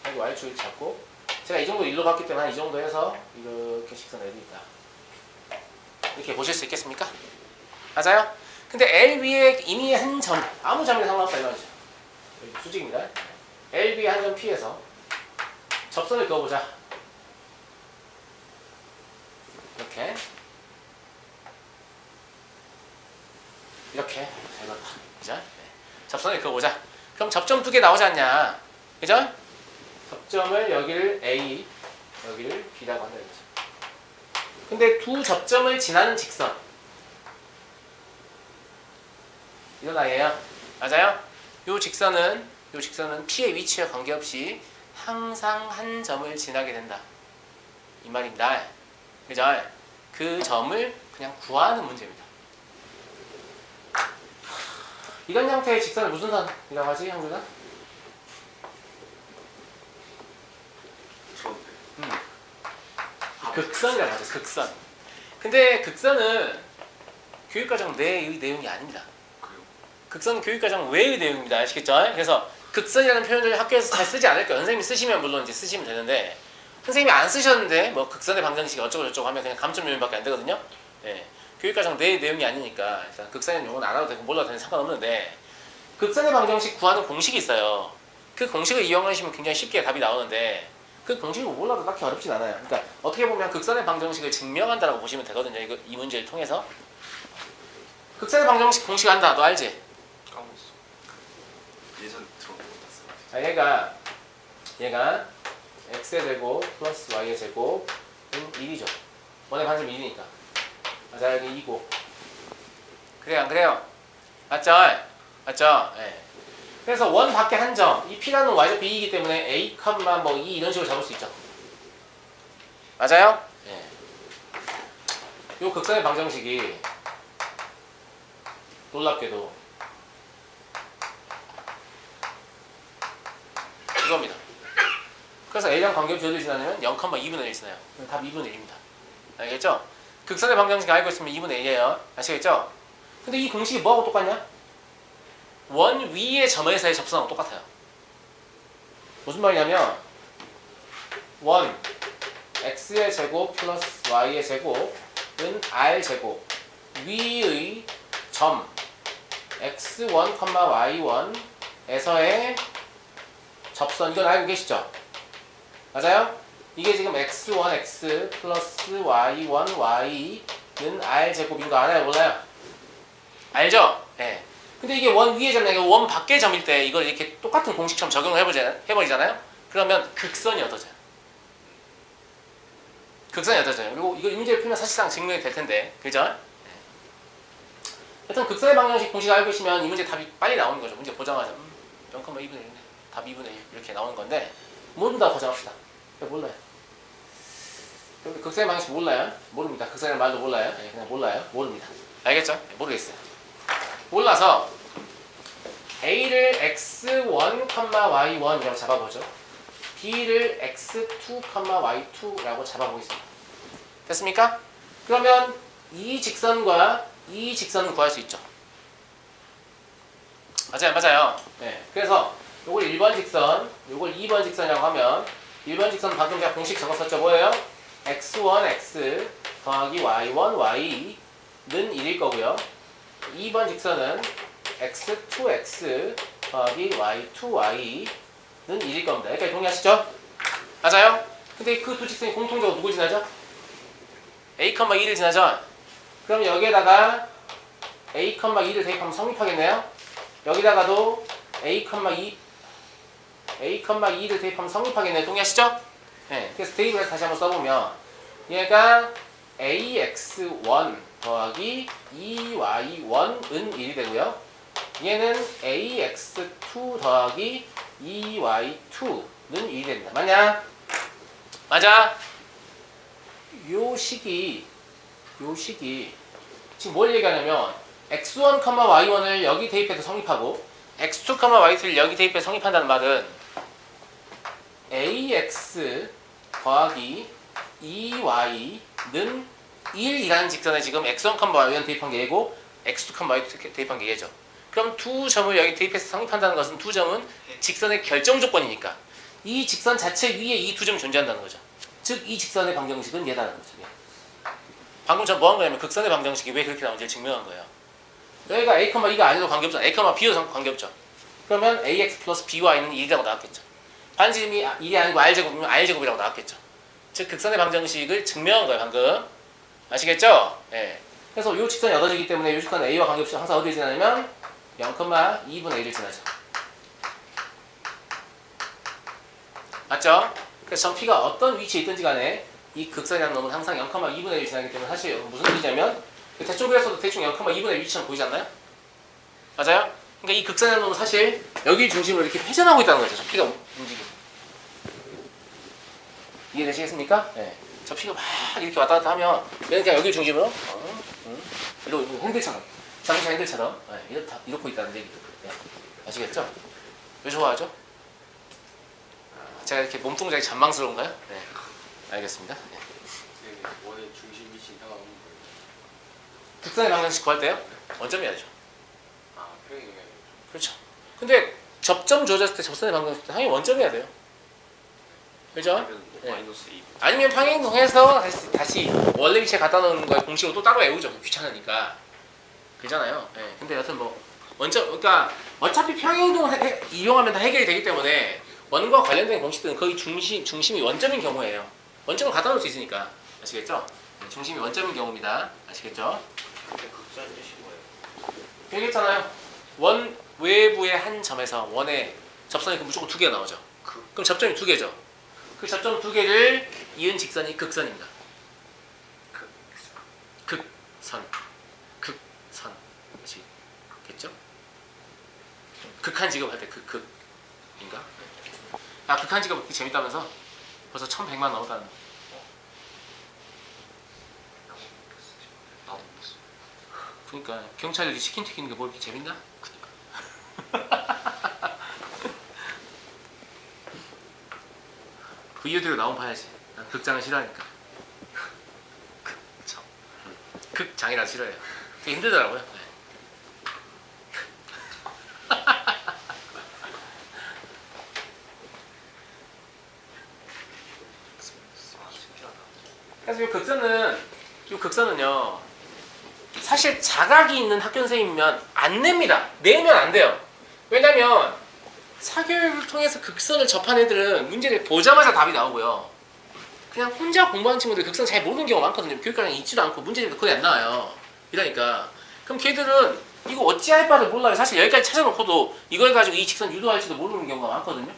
여기 Y축을 잡고 제가 이 정도 일로 봤기 때문에 한 이 정도 해서 이렇게 직선을 내립니다. 이렇게 보실 수 있겠습니까? 맞아요? 근데 LB에 이미 한 점, 아무 점이나 상관없다 이거죠. 여기 수직입니다. LB에 한 점 P에서 접선을 그어보자. 이렇게 잘 봤다. 그죠? 네. 접선을 그어보자. 그럼 접점 두 개 나오지 않냐? 그죠? 접점을 여기를 A, 여기를 B라고 한다 이거죠. 근데 두 접점을 지나는 직선 이런 아이예요. 맞아요? 요 직선은 P의 위치와 관계없이 항상 한 점을 지나게 된다. 이 말입니다. 그죠? 그 점을 그냥 구하는 문제입니다. 이런 형태의 직선을 무슨 선이라고 하지, 형준아? 극선이라고 하죠. 극선. 근데 극선은 교육과정 내의 내용이 아닙니다. 극선은 교육과정 외의 내용입니다. 아시겠죠? 그래서 극선이라는 표현을 학교에서 잘 쓰지 않을 거예요. 선생님이 쓰시면 물론 이제 쓰시면 되는데 선생님이 안 쓰셨는데 뭐 극선의 방정식 어쩌고 저쩌고 하면 그냥 감점 요인밖에 안 되거든요. 네. 교육과정 내의 내용이 아니니까 일단 극선의 용어는 알아도 되고 몰라도 되는 상관없는데 극선의 방정식 구하는 공식이 있어요. 그 공식을 이용하시면 굉장히 쉽게 답이 나오는데 그 공식을 몰라도 딱히 어렵진 않아요. 그러니까 어떻게 보면 극선의 방정식을 증명한다라고 보시면 되거든요. 이 문제를 통해서. 극선의 방정식 공식 안다. 너 알지? 까먹었어. 예전에 들어본 것 자, 같습니다. 얘가 x의 제곱 플러스 y의 제곱은 1이죠. 원의 반지름 1이니까. 맞아, 여기 2고. 그래요, 안 그래요? 맞죠? 맞죠? 예. 그래서 원 밖에 한 점, 이 P라는 y좌표 2이기 때문에 A, 뭐 2 이런 식으로 잡을 수 있죠. 맞아요? 예. 요 극선의 방정식이 놀랍게도 이겁니다. 그래서 A랑 관계없이 어디를 지나냐면 0,2분의 1 지나요. 답 2분의 1입니다. 알겠죠? 극선의 방정식 알고 있으면 2분의 1이에요. 아시겠죠? 근데 이 공식이 뭐하고 똑같냐? 원 위의 점에서의 접선하고 똑같아요. 무슨 말이냐면 원 x의 제곱 플러스 y의 제곱은 r 제곱 위의 점 x1, y1에서의 접선 이건 알고 계시죠? 맞아요? 이게 지금 x1, x 플러스 y1, y R제곱인 거 알아요? 몰라요? 알죠? 예. 근데 이게 원 위의 점이 아니라 원 밖의 점일 때 이걸 이렇게 똑같은 공식처럼 적용을 해버리잖아요? 그러면 극선이 얻어져요. 극선이 얻어져요. 그리고 이거 이 문제를 풀면 사실상 증명이 될 텐데. 그죠? 예. 하여튼 극선의 방정식 공식 알고 계시면 이 문제 답이 빨리 나오는 거죠. 문제 보자마자 0,2분의 1이네. 답 2분의 1 이렇게 나오는 건데 모른다 고정합시다. 몰라요. 극선의 방정식 몰라요? 모릅니다. 극선의 말도 몰라요? 네, 그냥 몰라요. 모릅니다. 알겠죠? 네, 모르겠어요. 몰라서 A를 x1, y1이라고 잡아보죠. B를 x2, y2라고 잡아보겠습니다. 됐습니까? 그러면 이 직선과 이 직선은 구할 수 있죠. 맞아요. 네. 그래서 요걸 1번 직선, 요걸 2번 직선이라고 하면 1번 직선 방금 제가 공식 적었었죠. 뭐예요? x1, x 더하기 y1, y는 1일 거고요. 2번 직선은 x2, x 더하기 y2, y는 1일 겁니다. 여기까지 동의하시죠? 맞아요? 근데 그 두 직선이 공통적으로 누굴 지나죠? a, 2를 지나죠? 그럼 여기에다가 a, 2를 대입하면 성립하겠네요? 여기다가도 a, 2를 대입하면 성립하겠네요. 동의하시죠? 네, 그래서 대입을 해서 다시 한번 써보면 얘가 ax1 더하기 2y1은 1이 되고요. 얘는 ax2 더하기 2y2는 1이 됩니다. 맞냐? 맞아? 요 식이 지금 뭘 얘기하냐면 x1, y1을 여기 대입해서 성립하고 x2, y2를 여기 대입해서 성립한다는 말은 ax 더하기 2y는 1이라는 직선에 지금 x1, y1 대입한 게 얘고 x2, y2 대입한 게 얘죠. 그럼 두 점을 여기 대입해서 성립한다는 것은 두 점은 직선의 결정 조건이니까 이 직선 자체 위에 이 두 점이 존재한다는 거죠. 즉 이 직선의 방정식은 얘다는 거죠. 방금 전 뭐 한 거냐면 극선의 방정식이 왜 그렇게 나오는지를 증명한 거예요. 여기가 a, 2가 아니어도 관계없잖아. a, b여도 관계없죠. 그러면 ax 플러스 by는 1이라고 나왔겠죠. 반지름이 1이 아니고 r제곱이면 r제곱이라고 나왔겠죠. 즉 극선의 방정식을 증명한 거예요. 방금 아시겠죠? 예. 그래서 이 직선이 얻어지기 때문에 이 직선 a와 관계없이 항상 어디를 지나냐면 0,2분의 1을 지나죠. 맞죠? 그래서 점 P가 어떤 위치에 있든지 간에 이 극선이라는 놈은 항상 0,2분의 1을 지나기 때문에 사실 무슨 얘기냐면 대충 그렸어도 대충 0,2분의 1 위치처럼 보이지 않나요? 맞아요? 그러니까 이 극선이라는 놈은 사실 여기 중심으로 이렇게 회전하고 있다는 거죠. 저 P가 움직이고. 이해되시겠습니까? 네. 저 P가 막 이렇게 왔다 갔다 하면 얘는 그냥 여기 중심으로 이러고 핸들처럼 자동차 핸들처럼 이렇게 있다는 얘기죠. 네. 아시겠죠? 왜 좋아하죠? 제가 이렇게 몸동작이 잔망스러운가요? 네. 알겠습니다. 네. 원의 중심 위치 이상하는 거예요. 극선의 방정식 구할 때요? 원점이야죠. 아, 평행이 아니죠. 그렇죠. 근데 접점 주어졌을 때 접선의 방정식 당연히 원점이어야 돼요. 그죠? 아니면 네. 마이너스 2. 아니면 평행이동해서 다시 원래 위치에 갖다 놓는 거에 공식으로 또 따로 외우죠. 귀찮으니까. 그잖아요. 네. 근데 여튼 뭐 원점, 그러니까 어차피 평행이동을 이용하면 다 해결이 되기 때문에 원과 관련된 공식들은 거의 중심이 원점인 경우예요. 원점을 갖다 놓을 수 있으니까. 아시겠죠? 네, 중심이 원점인 경우입니다. 아시겠죠? 근데 극선 뜻이 뭐예요? 얘기했잖아요. 원 외부의 한 점에서 원의 접선이 무조건 두 개가 나오죠. 그럼 접점이 두 개죠. 그 접점 두 개를 이은 직선이 극선입니다. 극선. 아시겠죠? 극한 직업 할 때 극인가? 야, 극한 직업 그렇게 재밌다면서? 벌써 1,100만 넘었다는. 나도 못했어. 그러니까 경찰들이 치킨 튀기는 게 뭐 이렇게 재밌나? 그 이유대로 나오면 봐야지. 난 극장을 싫어하니까. 극장이라 싫어해요. 되게 힘들더라고요. 네. 그래서 이 극선은요, 사실 자각이 있는 학교 선생님이면 안 냅니다. 내면 안 돼요. 왜냐면 사교육을 통해서 극선을 접한 애들은 문제를 보자마자 답이 나오고요. 그냥 혼자 공부하는 친구들 극성 잘 모르는 경우가 많거든요. 교육과정에 있지도 않고 문제집도 거의 안 나와요. 이러니까 그럼 걔들은 이거 어찌할 바를 몰라요. 사실 여기까지 찾아놓고도 이걸 가지고 이 직선 유도할지도 모르는 경우가 많거든요.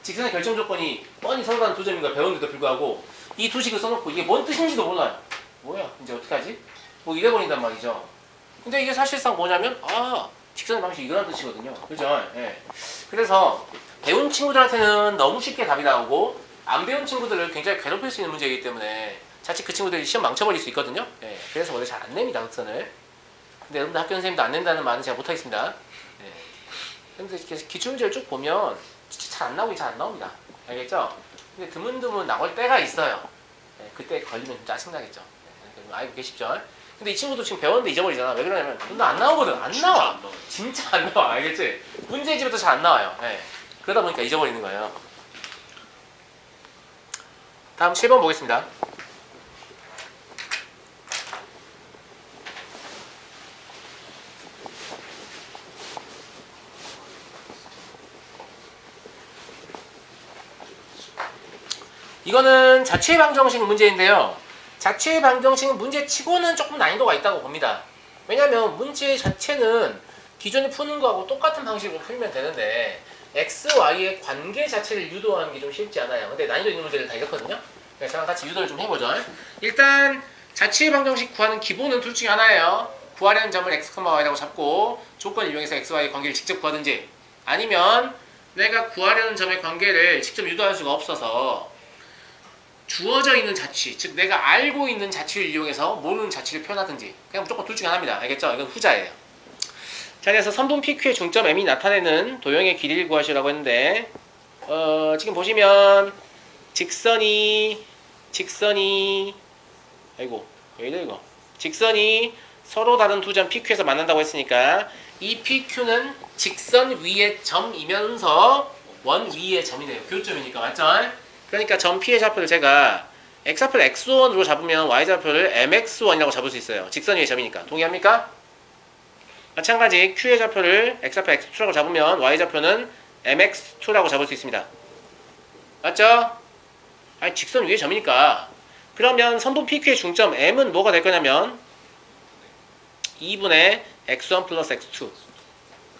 직선의 결정 조건이 뻔히 서로 다른 두 점인 걸 배웠는데도 불구하고 이 두 식을 써놓고 이게 뭔 뜻인지도 몰라요. 뭐야 이제 어떡하지? 뭐 이래버린단 말이죠. 근데 이게 사실상 뭐냐면 직선의 방식이 이런 뜻이거든요. 그죠? 예. 그래서 배운 친구들한테는 너무 쉽게 답이 나오고 안 배운 친구들을 굉장히 괴롭힐 수 있는 문제이기 때문에 자칫 그 친구들이 시험 망쳐버릴 수 있거든요. 예. 그래서 원래 잘 안 냅니다, 흑선을. 근데 여러분들 학교 선생님도 안 낸다는 말은 제가 못하겠습니다. 예. 근데 기출문제를 쭉 보면 진짜 잘 안 나오긴 잘 안 나옵니다. 알겠죠? 근데 드문드문 나올 때가 있어요. 예. 그때 걸리면 좀 짜증나겠죠. 예. 알고 계십죠? 근데 이 친구도 지금 배웠는데 잊어버리잖아. 왜 그러냐면 너 안 나오거든. 안 나와. 진짜 안 나와. 알겠지? 문제집에도 잘 안 나와요. 예. 그러다 보니까 잊어버리는 거예요. 다음 7번 보겠습니다. 이거는 자취의 방정식 문제인데요. 자취의 방정식은 문제치고는 조금 난이도가 있다고 봅니다. 왜냐하면 문제 자체는 기존에 푸는 거하고 똑같은 방식으로 풀면 되는데 x, y의 관계 자체를 유도하는 게 좀 쉽지 않아요. 근데 난이도 있는 문제를 다 읽었거든요. 그래서 저랑 같이 유도를 좀 해보죠. 일단 자취의 방정식 구하는 기본은 둘 중에 하나예요. 구하려는 점을 x, y라고 잡고 조건을 이용해서 x, y의 관계를 직접 구하든지 아니면 내가 구하려는 점의 관계를 직접 유도할 수가 없어서 주어져 있는 자취, 즉 내가 알고 있는 자취를 이용해서 모르는 자취를 표현하든지 그냥 무조건 둘 중에 하나입니다. 알겠죠? 이건 후자예요. 자, 그래서 선분 PQ의 중점 M이 나타내는 도형의 길이를 구하시라고 했는데 지금 보시면 직선이 아이고 왜 이래 이거 직선이 서로 다른 두 점 PQ에서 만난다고 했으니까 이 PQ는 직선 위의 점이면서 원 위의 점이네요. 교점이니까 맞죠? 그러니까 점 P의 좌표를 제가 x좌표를 x1으로 잡으면 y좌표를 mx1이라고 잡을 수 있어요. 직선 위의 점이니까. 동의합니까? 마찬가지 Q의 좌표를 x좌표 x2라고 잡으면 y좌표는 mx2라고 잡을 수 있습니다. 맞죠? 아니 직선 위의 점이니까. 그러면 선분 PQ의 중점 M은 뭐가 될 거냐면 2분의 x1 플러스 x2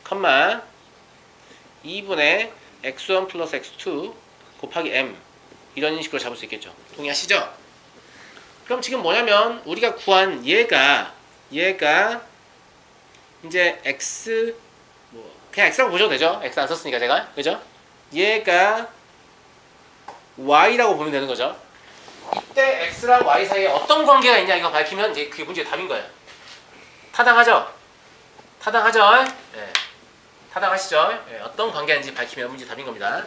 컴마 2분의 x1 플러스 x2 곱하기 m 이런 식으로 잡을 수 있겠죠. 동의하시죠? 그럼 지금 뭐냐면 우리가 구한 얘가 이제 x 그냥 x라고 보셔도 되죠. x 안 썼으니까 제가 그죠? 얘가 y라고 보면 되는 거죠. 이때 x랑 y 사이에 어떤 관계가 있냐 이거 밝히면 이제 그게 문제의 답인 거예요. 타당하죠? 타당하죠? 네. 타당하시죠? 네. 어떤 관계가 있는지 밝히면 문제 답인 겁니다.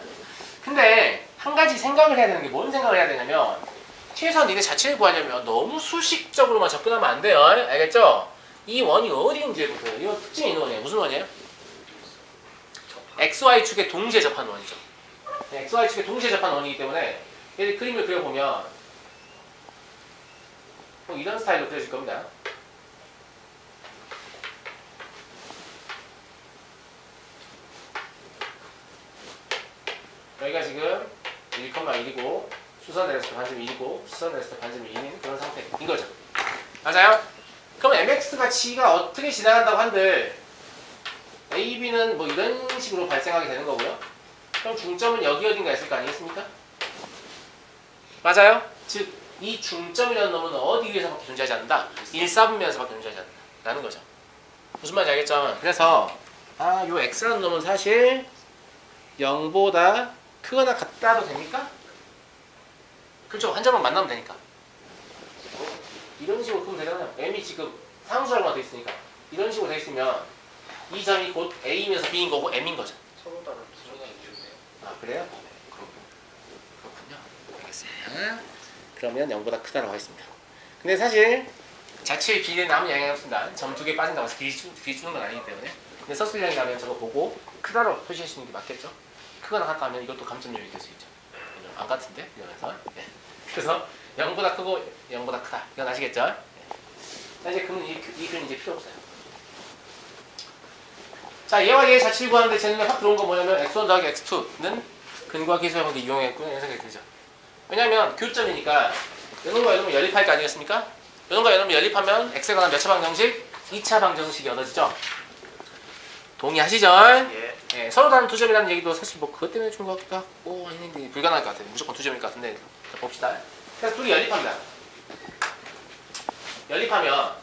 근데 한 가지 생각을 해야 되는 게 뭔 생각을 해야 되냐면 최소한 니네 자체를 구하려면 너무 수식적으로만 접근하면 안 돼요. 알겠죠? 이 원이 어디 있는지 보세요. 이거 특징이 있는 원이에요. 무슨 원이에요? XY축에 동시에 접하는 원이죠. XY축에 동시에 접하는 원이기 때문에 얘들 그림을 그려보면 뭐 이런 스타일로 그려질 겁니다. 여기가 지금 1,1이고 수선 내렸을 때 반지름 1이고 수선 내렸을 때 반지름 2인 그런 상태인 거죠. 맞아요? 그럼 mx 가치가 어떻게 지나간다고 한들 a, b는 뭐 이런 식으로 발생하게 되는 거고요. 그럼 중점은 여기 어딘가 있을 거 아니겠습니까? 맞아요? 즉 이 중점이라는 놈은 어디 위에서밖에 존재하지 않는다? 1,4분면에서밖에 존재하지 않는다는 거죠. 무슨 말인지 알겠죠? 그래서 요 x라는 놈은 사실 0보다 크거나 같다도 됩니까? 그렇죠. 한 점만 만나면 되니까. 이런 식으로 크면 되잖아요. m이 지금 상수절만 돼 있으니까. 이런 식으로 돼 있으면 이 점이 곧 a이면서 b인 거고 m인 거죠. 서로 다른 부정이 있는데요. 그래요? 그렇군요. 알겠어요. 그러면 0보다 크다라고 하겠습니다. 근데 사실 자취의 길이에 아무 영향이 없습니다. 점 2개 빠진다고 해서 길이 주는 건 아니기 때문에. 근데 서술형이 나면 저거 보고 크다로 표시하시는 게 맞겠죠? 크거나 같다 하면 이것도 감점률이 될 수 있죠. 안 같은데? 이러면서. 네. 그래서 0보다 크고 0보다 크다. 이건 아시겠죠? 네. 자, 이제 그러면 이 그림 이제 필요 없어요. 자, 얘와 얘의 자취를 구하는데 제 눈에 확 들어온 건 뭐냐면 x1 더하기 x2는 근과 기수의 관계 이용했군요. 이런 생각이 들죠. 왜냐면 교점이니까 이놈과 이놈을 연립할 거 아니겠습니까? 이놈과 이놈을 연립하면 x에 관한 몇 차 방정식? 2차 방정식이 얻어지죠? 동의하시죠? 예. 예, 서로 다른 두 점이라는 얘기도 사실 뭐 그것 때문에 준 것 같기도 하고 했는데 불가능할 것 같아요. 무조건 두 점일 것 같은데 자, 봅시다. 그래서 둘이 연립합니다. 연립하면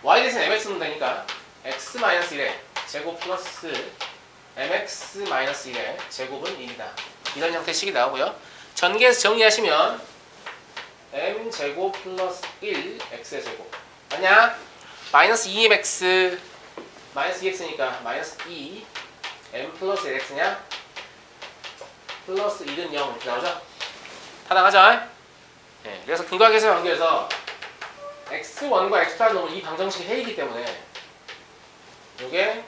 y 대신 mx는 되니까 x-1의 제곱 플러스 mx-1의 제곱은 1이다. 이런 형태의 식이 나오고요. 전개해서 정리하시면 m제곱 플러스 1 x의 제곱 맞냐? 마이너스 2mx 마이너스 2x니까 마이너스 2 m 플러스 1x냐? 플러스 1은 0 이렇게 나오죠? 다 나가죠? 네, 그래서 근각에서 연결해서 x1과 x2를 놓으면 이 방정식이 해이기 때문에 이게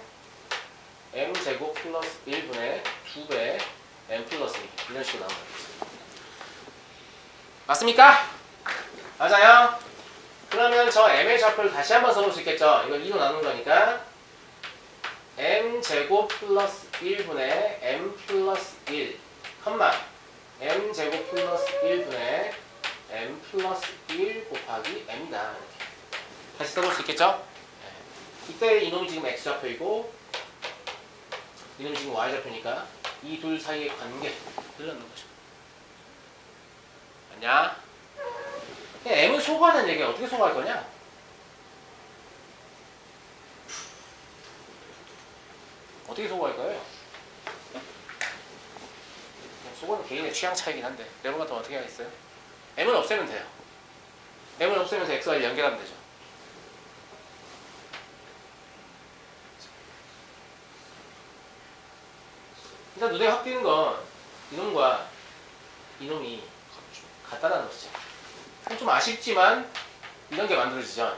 m제곱 플러스 1분의 2배 m 플러스 2 이런 식으로 나오는 거죠. 맞습니까? 맞아요? 그러면 저 m의 좌표를 다시 한번 써볼 수 있겠죠? 이걸 2로 나눈 거니까 m제곱 플러스 1분의 m 플러스 1 컴마 m제곱 플러스 1분의 m 플러스 1 곱하기 m이다. 다시 써볼 수 있겠죠? 네. 이때 이놈이 지금 x좌표이고 이놈이 지금 y좌표니까 이 둘 사이의 관계를 넣는 거죠. 맞냐? m을 소거하는 얘기야. 어떻게 소거할 거냐? 어떻게 소거할 거예요? 소거는 개인의 취향 차이긴 한데 여러분 같으면 어떻게 하겠어요? m을 없애면 돼요. m을 없애면서 x와를 연결하면 되죠. 일단 눈에 확 띄는 건 이놈과 이놈이 같다는 것이죠. 좀 아쉽지만 이런 게 만들어지죠.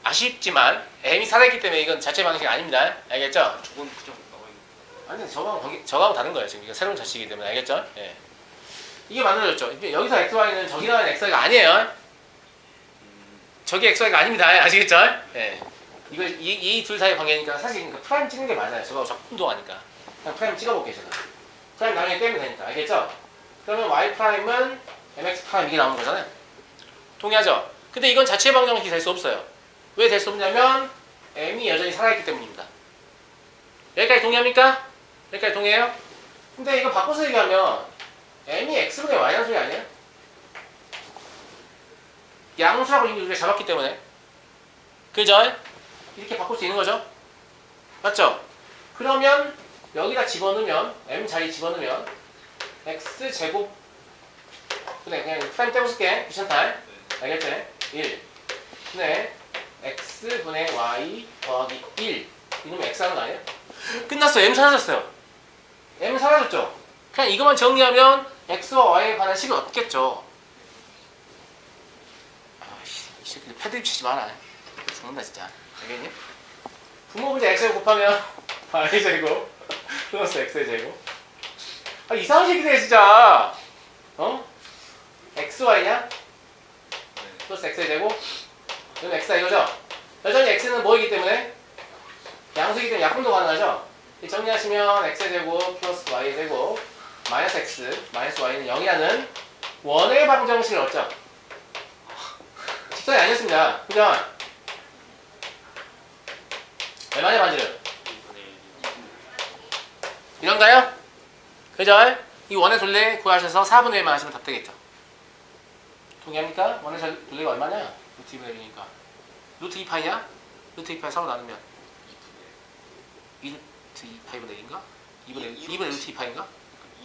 아쉽지만 m이 살아있기 때문에 이건 자체 방식이 아닙니다. 알겠죠? 저건 그냥 나와 있는 아니 저거하고 다른 거예요. 지금 이거 새로운 자식이기 때문에 알겠죠? 예. 이게 만들어졌죠. 여기서 xy는 저기 나가는 xy가 아니에요. 저기 xy가 아닙니다. 아시겠죠? 예. 이거 이 둘 사이 관계니까 사실 프라임 찍는 게 맞아요. 저거 자꾸 운동하니까 그냥 프라임 찍어볼게요. 제가 프라임 나중에 떼면 되니까 알겠죠? 그러면 y 프라임은 mx 프라임 이게 나오는 거잖아요. 동의하죠? 근데 이건 자체 방정식이 될 수 없어요. 왜 될 수 없냐면 m이 여전히 살아있기 때문입니다. 여기까지 동의합니까? 여기까지 동의해요? 근데 이거 바꿔서 얘기하면 m이 x분의 y라는 소리 아니에요? 양수하고 이미 우리가 잡았기 때문에 그죠? 이렇게 바꿀 수 있는 거죠? 맞죠? 그러면 여기다 집어넣으면 m 자리 집어넣으면 x제곱 그냥 프라임 떼고 쓸게 귀찮다 알겠지? 1 분의 x분의 y 더하기 1 이놈이 x 하는 거 아니에요? 끝났어요. m 사라졌어요. m 사라졌죠? 그냥 이것만 정리하면 x와 y에 관한 식이 없겠죠. 아이씨 이 새끼들 패드립 치지 마라. 죽는다 진짜. 알겠니? 분모 문제 x에 곱하면 y의 제곱 플러스 x의 제곱 아 이상한 새끼들 진짜 어? xy냐? 플러스 x의 제곱 이건 x다 이거죠? 여전히 x는 뭐이기 때문에? 양수이기 때문에 약분도 가능하죠? 정리하시면 x의 제곱 플러스 y의 제곱 마이너스 x 마이너스 y는 0이라는 원의 방정식을 얻죠? 직선이 아니었습니다. 그죠? 얼마냐 반지름? 이런가요? 그죠? 이 원의 둘레 구하셔서 4분의 1만 하시면 답 되겠죠? 동의합니까? 원의 둘레가 얼마냐? 루트 2분의 1이니까 루트 2파이야? 루트 2파이 서로 나누면 2루트 2파이분의 1인가? 2분의 루트 2파인가?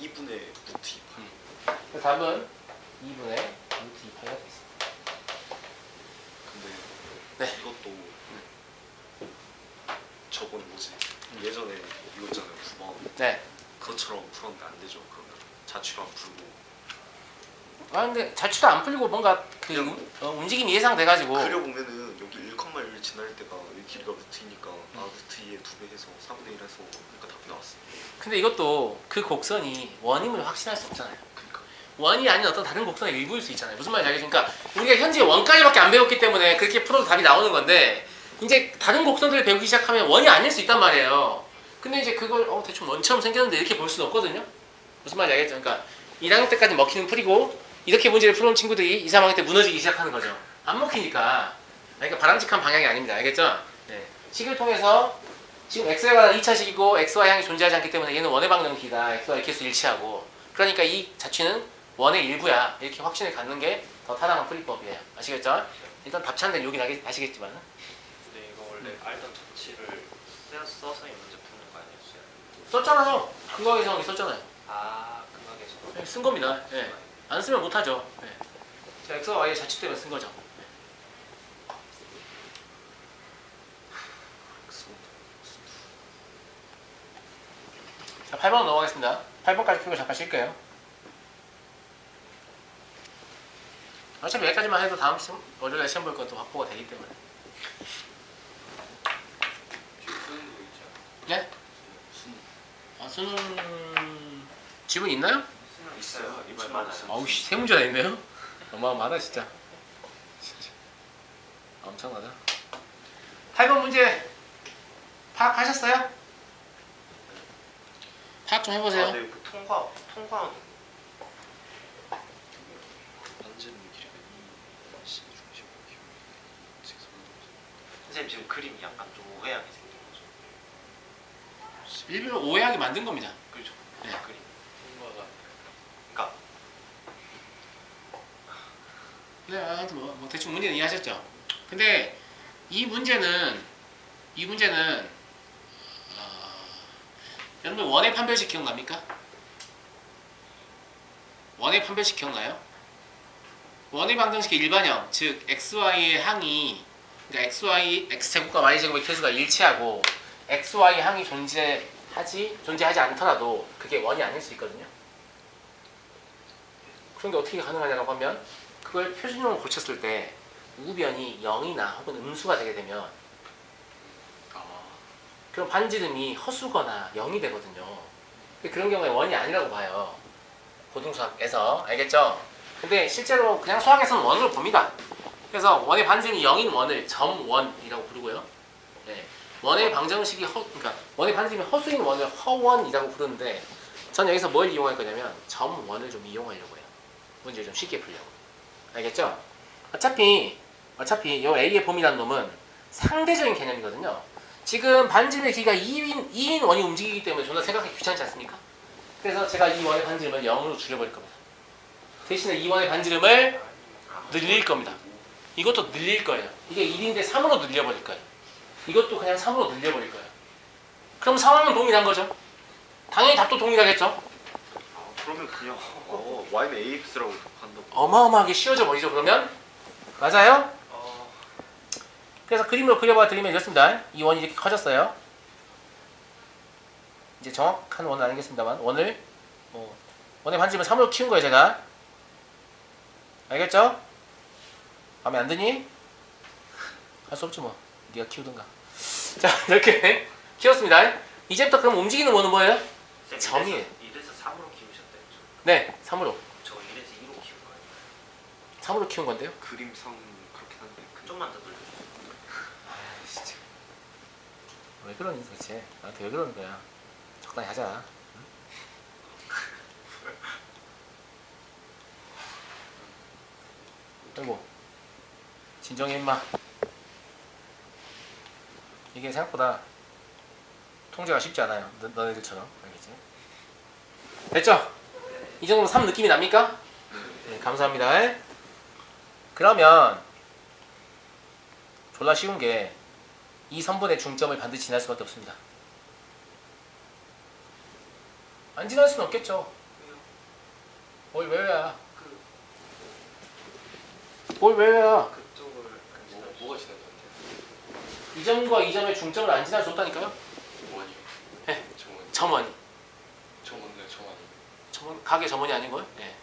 2분의 루트 2파이. 그래서 답은 2분의 루트 2파이가 되겠습니다. 근데 네. 이것도 저번에 뭐지? 예전에 이거 있잖아요. 9번. 네. 그것처럼 풀었는데 안 되죠. 그러면 자취로 안 풀고. 아 근데 자취도 안 풀리고 뭔가 그 움직임이 예상돼가지고 그려보면은 여기 1,1 지날 때가 이 길이가 루트 2니까 루트 2에 2배 해서 4분의 1 해서 그러니까 답이 나왔어. 근데 이것도 그 곡선이 원임을 확신할 수 없잖아요. 그러니까. 원이 아닌 어떤 다른 곡선의 일부일 수 있잖아요. 무슨 말인지 알겠습니까? 우리가 현재 원까지밖에 안 배웠기 때문에 그렇게 풀어도 답이 나오는 건데 이제 다른 곡선들을 배우기 시작하면 원이 아닐 수 있단 말이에요. 근데 이제 그걸 대충 원처럼 생겼는데 이렇게 볼 수는 없거든요. 무슨 말인지 알겠죠? 그러니까 1학년 때까지 먹히는 풀이고 이렇게 문제를 풀어온 친구들이 2, 3학년 때 무너지기 시작하는 거죠. 안 먹히니까. 그러니까 바람직한 방향이 아닙니다. 알겠죠? 네. 식을 통해서 지금 x에 관한 2차식이고 x와 향이 존재하지 않기 때문에 얘는 원의 방정식이다. x와 x수 일치하고. 그러니까 이 자취는 원의 일부야. 이렇게 확신을 갖는 게 더 타당한 풀이법이에요. 아시겠죠? 일단 답 찾는 요긴 아시겠지만. 근데 이거 원래 알던 자취를 써서 이 문제 푸는 거 아니었어요? 썼잖아요. 근거계성이 썼잖아요. 아, 근거계에서. 네, 쓴 겁니다. 네. 안 쓰면 못하죠. 네. 자, x와 y의 자취 때문에 쓴 거죠. 자, 8번 넘어가겠습니다. 8번까지 풀고 잠깐 쉴게요. 어차피 여기까지만 해도 다음 월요일에 시험 볼 것도 확보가 되기 때문에. 네? 아, 수능 지문 있나요? 있어요. 이번 많아요. 아우 씨, 세 문제나 있네요. 어마어마하다 진짜. 엄청나다. 8번 문제 파악하셨어요? 파악 좀 해보세요. 네, 그 통과 반지름 길이가 2 시 중심 선생님 지금 그림이 약간 좀 오해하게 생긴 거죠. 일부러 오해하게 만든 겁니다. 그렇죠. 네. 그림. 통과가. 그러니까 네, 하여튼 뭐 대충 문제는 이해하셨죠? 근데 이 문제는 여러분 원의 판별식 기억납니까? 원의 판별식 기억나요? 원의 방정식의 일반형, 즉 xy의 항이 그러니까 x제곱과 y제곱의 개수가 일치하고 xy 항이 존재하지 않더라도 그게 원이 아닐 수 있거든요. 그런 게 어떻게 가능하냐고 하면 그걸 표준형으로 고쳤을 때 우변이 0이나 혹은 음수가 되게 되면 그럼 반지름이 허수거나 0이 되거든요. 그런 경우에 원이 아니라고 봐요. 고등수학에서. 알겠죠? 근데 실제로 그냥 수학에서는 원으로 봅니다. 그래서 원의 반지름이 0인 원을 점원이라고 부르고요. 네. 원의 방정식이 그러니까 원의 반지름이 허수인 원을 허원이라고 부르는데 전 여기서 뭘 이용할 거냐면 점원을 좀 이용하려고 해요. 문제를 좀 쉽게 풀려고. 알겠죠? 어차피 이 A의 봄이라는 놈은 상대적인 개념이거든요. 지금 반지름의 길이가 2인 원이 움직이기 때문에 존나 생각하기 귀찮지 않습니까? 그래서 제가 이 원의 반지름을 0으로 줄여버릴 겁니다. 대신에 이 원의 반지름을 늘릴 겁니다. 이것도 늘릴 거예요. 이게 1인데 3으로 늘려버릴 거예요. 이것도 그냥 3으로 늘려버릴 거예요. 그럼 상황은 동일한 거죠. 당연히 답도 동일하겠죠. 그러면 그냥 y는 ax라고 한다고. 어마어마하게 쉬워져 버리죠. 그러면 맞아요? 그래서 그림으로 그려봐 드리면 이렇습니다. 이 원이 이렇게 커졌어요. 이제 정확한 원은 아니겠습니다만 원의 반지름을 3으로 키운 거예요. 제가. 알겠죠? 마음에 안 드니? 할 수 없지 뭐. 네가 키우든가. 자, 이렇게 키웠습니다. 이제부터 그럼 움직이는 원은 뭐예요? 점이에요. 1에서 3으로 키우셨대요. 네, 3으로. 저 1에서 2로 키운 거예요. 3으로 키운 건데요. 그림상 그렇긴 한데 좀만 더 늘려주세요. 진짜. 왜 그러니 도대체? 나한테 왜 그러는 거야? 적당히 하자. 응? 아이고 진정해 임마. 이게 생각보다 통제가 쉽지 않아요. 너네들처럼. 알겠지? 됐죠? 이 정도면 3 느낌이 납니까? 네, 감사합니다. 그러면 졸라 쉬운 게 이 선분의 중점을 반드시 지날 수밖에 없습니다. 안 지날 수는 없겠죠. 뭘 왜야? 뭘 왜야? 그쪽을 뭐가 지날 것 같아요? 이 점과 이 점의 중점을 안 지날 수 없다니까요? 원이요. 네. 정원. 점원이. 정원네 정원이. 가게 점원이 아니고요. 네.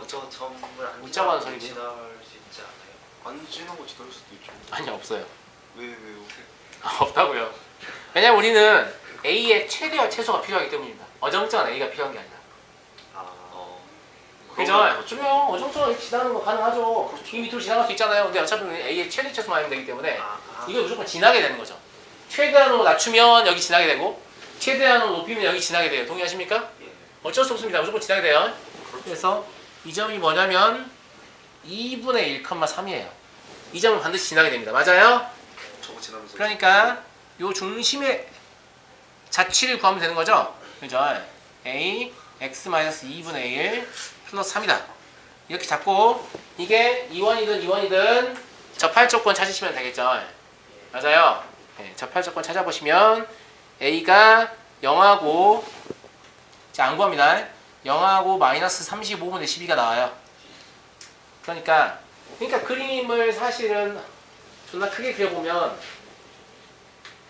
저 점을 안 웃자고 하는 지나고 소리고요. 지날 수 있지 않아요? 안 지나고 지날 수도 있죠. 아니 없어요. 왜요? 없다고요. 왜냐면 우리는 A의 최대와 최소가 필요하기 때문입니다. 어정쩡한 A가 필요한 게 아니라. 그죠? 어쩌면 어정쩡하게 지나는 거 가능하죠. 이 밑으로 지나갈 수 있잖아요. 근데 어차피 A의 최대 최소만 하면 되기 때문에 이걸 무조건 지나게 되는 거죠. 최대한으로 낮추면 여기 지나게 되고 최대한으로 높이면 여기 지나게 돼요. 동의하십니까? 예. 어쩔 수 없습니다. 무조건 지나게 돼요. 그래서 이 점이 뭐냐면 2분의 1,3이에요. 이 점은 반드시 지나게 됩니다. 맞아요? 저거 지나면서. 그러니까 요 중심의 자취를 구하면 되는 거죠? 그죠? a x-2분의 1 플러스 3이다. 이렇게 잡고 이게 2원이든 2원이든 접할 조건 찾으시면 되겠죠? 맞아요? 네, 접할 조건 찾아보시면 a가 0하고 자, 안 구합니다. 0하고 마이너스 35분의 12가 나와요. 그러니까 그림을 사실은 존나 크게 그려보면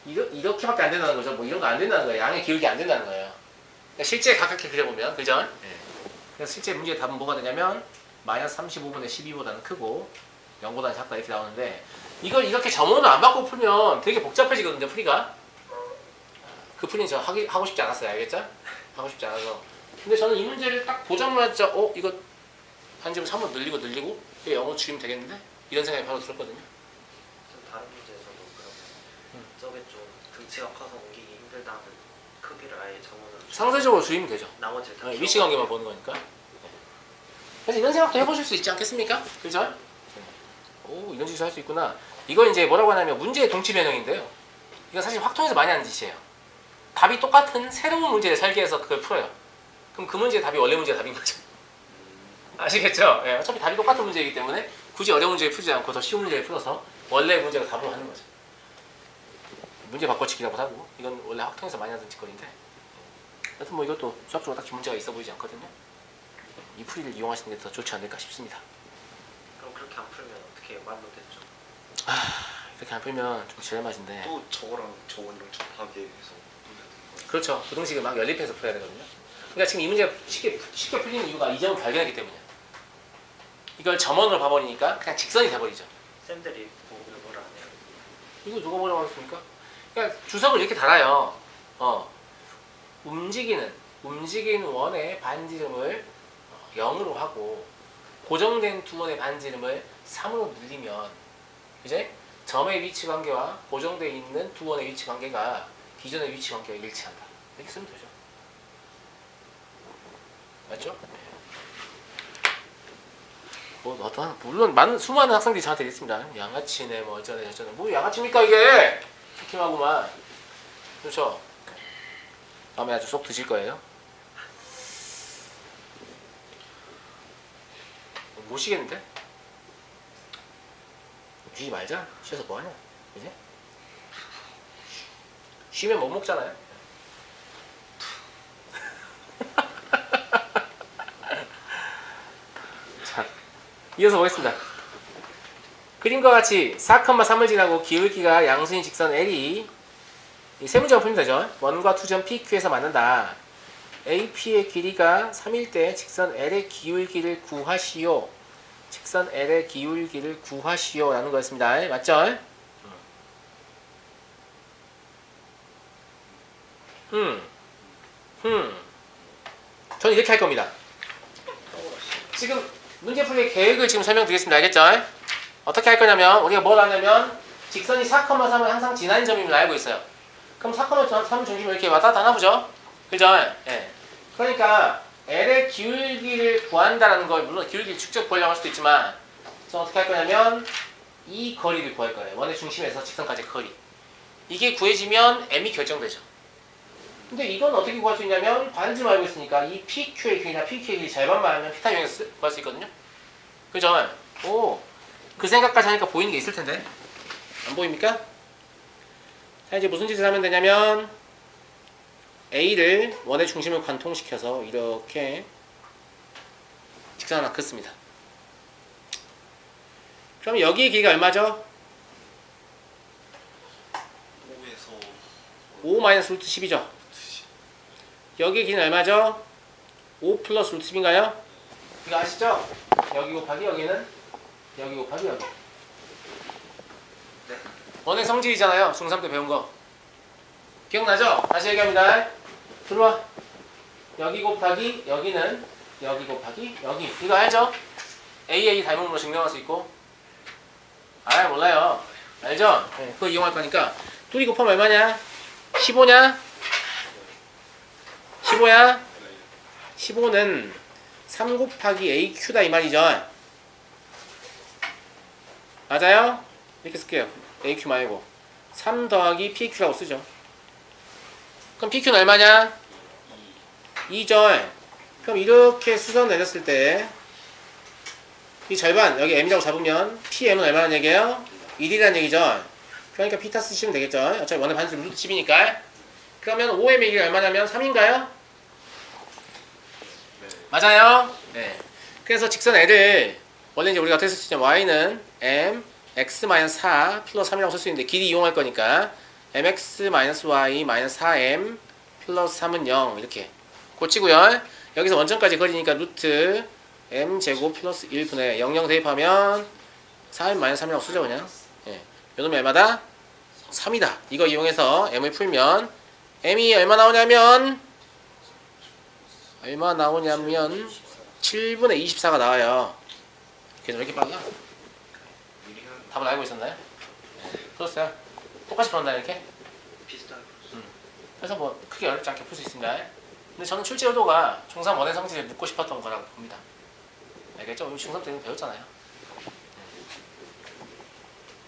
이렇게밖에 안 된다는 거죠. 뭐 이런 거 안 된다는 거예요. 양의 기울기 안 된다는 거예요. 그러니까 실제 가깝게 그려보면 그죠? 네. 그래서 실제 문제의 답은 뭐가 되냐면 마이너스 35분의 12보다는 크고 0보다는 작다 이렇게 나오는데 이걸 이렇게 점원을 안 받고 풀면 되게 복잡해지거든요. 풀이가. 그 풀이는 저 하고 싶지 않았어요. 알겠죠? 하고 싶지 않아서. 근데 저는 이 문제를 딱 보자마자 이거 반지름 3번 늘리고 이게 0을 줄이면 되겠는데? 이런 생각이 바로 들었거든요. 다른 문제에서도 그러면 저게 좀 등치가 커서 옮기기 힘들다는 크기를 아예 정원을 상대적으로 줄이면 되죠. 나머지를 다 위치 관계만 보는 거니까. 그래서 이런 생각도 해보실 수 있지 않겠습니까? 그죠? 오, 이런 짓을 할 수 있구나. 이건 이제 뭐라고 하냐면 문제의 동치 변형인데요. 이건 사실 확통에서 많이 하는 짓이에요. 답이 똑같은 새로운 문제를 설계해서 그걸 풀어요. 그럼 그 문제의 답이 원래 문제의 답인 거죠. 아시겠죠? 예, 어차피 답이 똑같은 문제이기 때문에 굳이 어려운 문제를 풀지 않고 더 쉬운 문제를 풀어서 원래 문제가 답으로 하는 거죠. 문제 바꿔치기라고 하고 이건 원래 확통에서 많이 하던 짓거리인데 하여튼 뭐 이것도 수학적으로 딱히 문제가 있어 보이지 않거든요. 이 풀이를 이용하시는 게 더 좋지 않을까 싶습니다. 그럼 그렇게 안 풀면 어떻게 말로 됐죠? 이렇게 안 풀면 좀 지랄맛인데 또 저거랑 저거랑 접하게 해서. 그렇죠. 부등식을 막 연립해서 풀어야 되거든요. 그러니까 지금 이 문제가 쉽게 풀리는 이유가 이 점을 발견했기 때문이에요. 이걸 점원으로 봐버리니까 그냥 직선이 돼버리죠. 쌤들이 보고 뭐라 하네요. 이거 누가 뭐라고 하겠습니까? 그러니까 주석을 이렇게 달아요. 움직이는 원의 반지름을 0으로 하고 고정된 두 원의 반지름을 3으로 늘리면 이제 점의 위치 관계와 고정되어 있는 두 원의 위치 관계가 기존의 위치 관계와 일치한다. 이렇게 쓰면 되죠. 맞죠? 뭐 어떤 물론 많은 수많은 학생들이 저한테 있습니다. 양아치네 뭐 어쩌네 저쩌네 뭐 양아치입니까 이게? 키키하고만 그렇죠. 마음에 아주 쏙 드실 거예요. 모시겠는데? 쉬지 말자. 쉬어서 뭐하냐? 그지? 쉬면 못 먹잖아요. 자, 이어서 보겠습니다. 그림과 같이 4,3을 지나고 기울기가 양수인 직선 L이 이 세 문제만 풀면 되죠. 원과 투점 PQ에서 만난다. AP의 길이가 3일 때 직선 L의 기울기를 구하시오. 직선 L의 기울기를 구하시오 라는 거였습니다. 맞죠? 저는 이렇게 할 겁니다. 지금 문제 풀이의 계획을 지금 설명드리겠습니다. 알겠죠? 어떻게 할 거냐면 우리가 뭘 하냐면 직선이 4,3을 항상 지나는 점임을 알고 있어요. 그럼 4,3 중심을 이렇게 왔다 갔다 하나 보죠? 그죠? 예. 그러니까 L의 기울기를 구한다라는 걸 물론 기울기를 직접 구하려고 할 수도 있지만 저는 어떻게 할 거냐면 이 거리를 구할 거예요. 원의 중심에서 직선까지의 거리. 이게 구해지면 M이 결정되죠. 근데 이건 어떻게 구할 수 있냐면 반지름 알고 있으니까 이 PQ의 길이나 PQ의 길이 절반만 하면 피타 이용해서 구할 수 있거든요. 그죠? 오, 그 생각까지 하니까 보이는 게 있을 텐데 안 보입니까? 자, 이제 무슨 짓을 하면 되냐면 A를 원의 중심을 관통시켜서 이렇게 직선 하나 긋습니다. 그럼 여기의 길이가 얼마죠? 5에서 5 마이너스 루트 10이죠. 여기의 길이는 얼마죠? 5 플러스 루트 10인가요? 이거 아시죠? 여기 곱하기 여기는 여기 곱하기 여기. 네. 원의 성질이잖아요. 중3 때 배운 거. 기억나죠? 다시 얘기합니다. 들어와. 여기 곱하기 여기는 여기 곱하기 여기. 이거 알죠? AA 닮은 걸로 증명할 수 있고. 몰라요. 알죠? 네, 그거 이용할 거니까 둘이 곱하면 얼마냐? 15냐? 15야? 15는 3 곱하기 AQ다 이 말이죠. 맞아요? 이렇게 쓸게요. AQ 말고 3 더하기 PQ라고 쓰죠. 그럼 PQ는 얼마냐? 2절. 그럼 이렇게 수선 내렸을 때 이 절반 여기 M이라고 잡으면 PM은 얼마나 얘기예요? 1이라는 얘기죠. 그러니까 P 타 쓰시면 되겠죠. 어차피 원의 반수 루트 10이니까. 그러면 5M의 길이 얼마냐면 3인가요? 맞아요? 네. 그래서 직선 L을 원래 이제 우리가 어떻게 쓸 수 있냐면 Y는 M x-4 플러스 3이라고 쓸 수 있는데 길이 이용할 거니까 mx-y 4m 플러스 3은 0 이렇게 고치고요. 여기서 원점까지 거리니까 루트 m제곱 플러스 1분의 00 대입하면 4m 3이라고 쓰죠 그냥. 예. 요놈이 얼마다? 3이다. 이거 이용해서 m을 풀면 m이 얼마 나오냐면 7분의 24가 나와요. 그래서 왜 이렇게 빨라? 답을 알고 있었나요? 풀었어요? 똑같이 풀었나요 이렇게? 비슷하게 그래서 뭐 크게 어렵지 않게 풀 수 있습니다. 근데 저는 출제 의도가 중3 원의 성질을 묻고 싶었던 거라고 봅니다. 알겠죠? 중3 때는 배웠잖아요.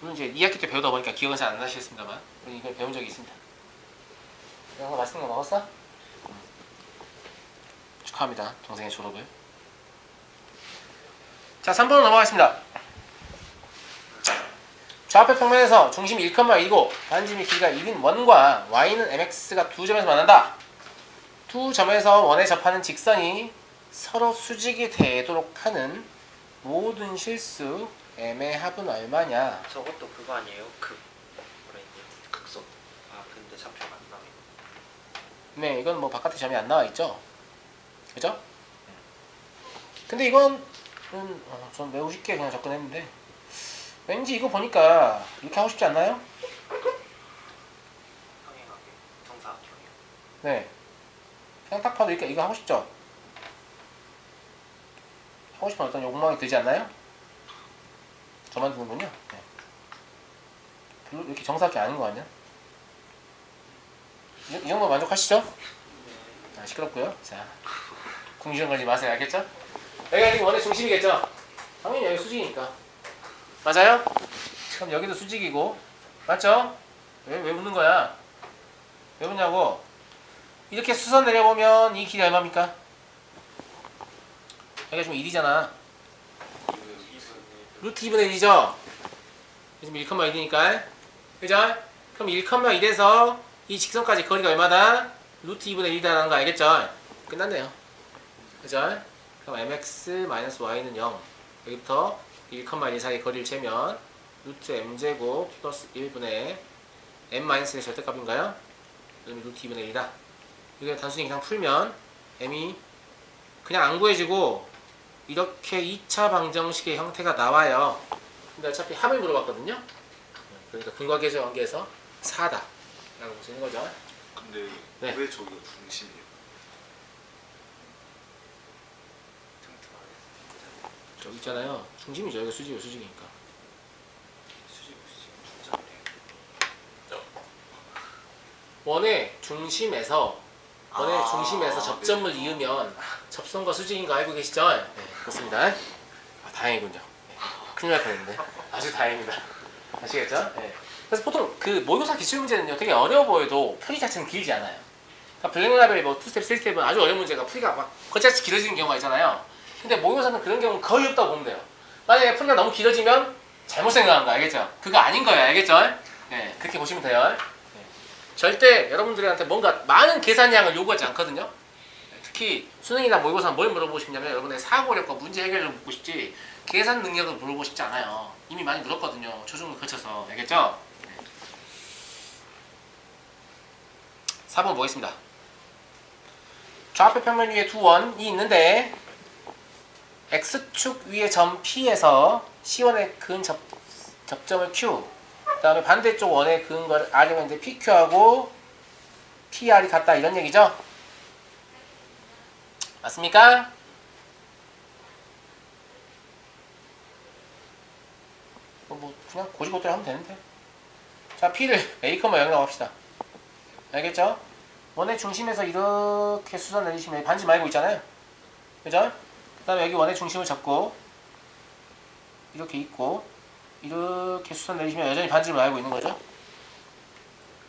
물론 이제 2학기 때 배우다 보니까 기억은 잘 안 나시겠습니다만 이걸 배운 적이 있습니다. 영어 맛있는 거 먹었어? 축하합니다. 동생의 졸업을. 자, 3번으로 넘어가겠습니다. 좌표 평면에서 중심이 1,1이고 반지름의 길이가 1인 원과 y는 mx가 두 점에서 만난다. 두 점에서 원에 접하는 직선이 서로 수직이 되도록 하는 모든 실수 m의 합은 얼마냐? 저것도 그거 아니에요? 뭐라 했냐? 극선. 아 근데 좌표가 안 나와요. 네, 이건 뭐 바깥에 점이 안 나와 있죠. 그죠? 근데 이건 전 매우 쉽게 그냥 접근했는데 왠지 이거 보니까 이렇게 하고 싶지 않나요? 평행하게 정사각형이요. 네. 그냥 딱 봐도 이거 하고 싶죠? 하고 싶은 어떤 욕망이 들지 않나요? 저만 드는군요. 네. 별로 이렇게 정사각이 아닌 거 아니야? 이 정도 만족하시죠? 아, 시끄럽고요. 자, 궁시렁 걸지 마세요. 알겠죠? 여기가 지금 원의 중심이겠죠? 당연히 여기 수직이니까. 맞아요? 그럼 여기도 수직이고. 맞죠? 왜 웃는 거야? 왜 웃냐고? 이렇게 수선 내려보면 이 길이 얼마입니까? 여기가 지금 1이잖아. 루트 2분의 1이죠? 지금 1,1이니까. 그죠? 그럼 1,1에서 이 직선까지 거리가 얼마다? 루트 2분의 1이라는 거 알겠죠? 끝났네요. 그죠? 그럼 mx-y는 0. 여기부터 1,1 사이 거리를 재면 루트 m제곱 플러스 1분의 m-의 절대값인가요? 그럼 루트 2분의 1이다. 이게 단순히 그냥 풀면 m이 그냥 안 구해지고 이렇게 2차 방정식의 형태가 나와요. 근데 어차피 합을 물어봤거든요. 그러니까 근과계수 관계에서 4다 라고 볼 수 있는 거죠. 근데 네. 왜 저기가 중심이에요? 저기 있잖아요. 중심이죠. 여기가 수직이니까. 원의 중심에서 접점을 이으면 접선과 수직인 거 알고 계시죠? 네, 그렇습니다. 아, 다행이군요. 네, 큰일 날 뻔했는데 아주 다행입니다. 아시겠죠? 네. 그래서 보통 그 모의고사 기출 문제는요 되게 어려워 보여도 풀이 자체는 길지 않아요. 그러니까 블랙라벨 뭐 2스텝, 3스텝은 아주 어려운 문제가 풀이가 막 거치같이 길어지는 경우가 있잖아요. 근데 모의고사는 그런 경우는 거의 없다고 보면 돼요. 만약에 풀이가 너무 길어지면 잘못 생각한 거 알겠죠? 그거 아닌 거예요. 알겠죠? 네, 그렇게 보시면 돼요. 절대 여러분들한테 뭔가 많은 계산량을 요구하지 않거든요. 특히 수능이나 모의고사는 뭘 물어보고 싶냐면 여러분의 사고력과 문제 해결력을 묻고 싶지 계산 능력을 물어보고 싶지 않아요. 이미 많이 물었거든요. 초중을 거쳐서. 알겠죠? 4번 보겠습니다. 좌표 평면 위에 두 원이 있는데 X축 위의 점 P에서 C1의 근 접점을 Q 그 다음에 반대쪽 원에 그은 거를 R이면 이제 PQ하고 PR이 같다 이런 얘기죠? 맞습니까? 뭐 그냥 고지고대로 하면 되는데 자, P를 A, 0이라고 합시다. 알겠죠? 원의 중심에서 이렇게 수선 내리시면 반지 말고 있잖아요. 그죠? 그 다음에 여기 원의 중심을 잡고 이렇게 있고 이렇게 수선 내리시면 여전히 반지를 말고 있는 거죠.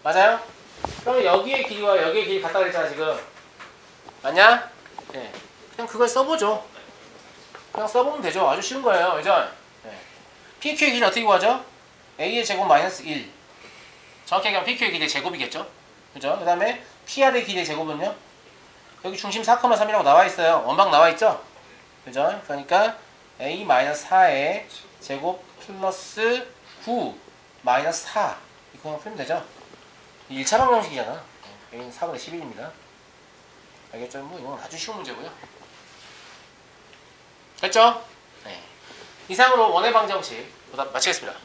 맞아요? 그러면 여기의 길이와 여기의 길이 같다 그랬잖아 지금. 맞냐? 네. 그냥 그걸 써보죠. 그냥 써보면 되죠. 아주 쉬운 거예요. 그죠? 네. PQ의 길이 어떻게 구하죠? A의 제곱 마이너스 1. 정확히 얘기하면 PQ의 길이의 제곱이겠죠? 그죠? 그 다음에 PR의 길이의 제곱은요? 여기 중심 4,3이라고 나와있어요. 원방 나와있죠? 그죠? 그러니까 A-4의 제곱 플러스 9 마이너스 4. 이거 풀면 되죠? 1차 방정식이잖아. A는 4분의 11입니다. 알겠죠? 뭐 이건 아주 쉬운 문제고요. 됐죠? 네. 이상으로 원의 방정식 마치겠습니다.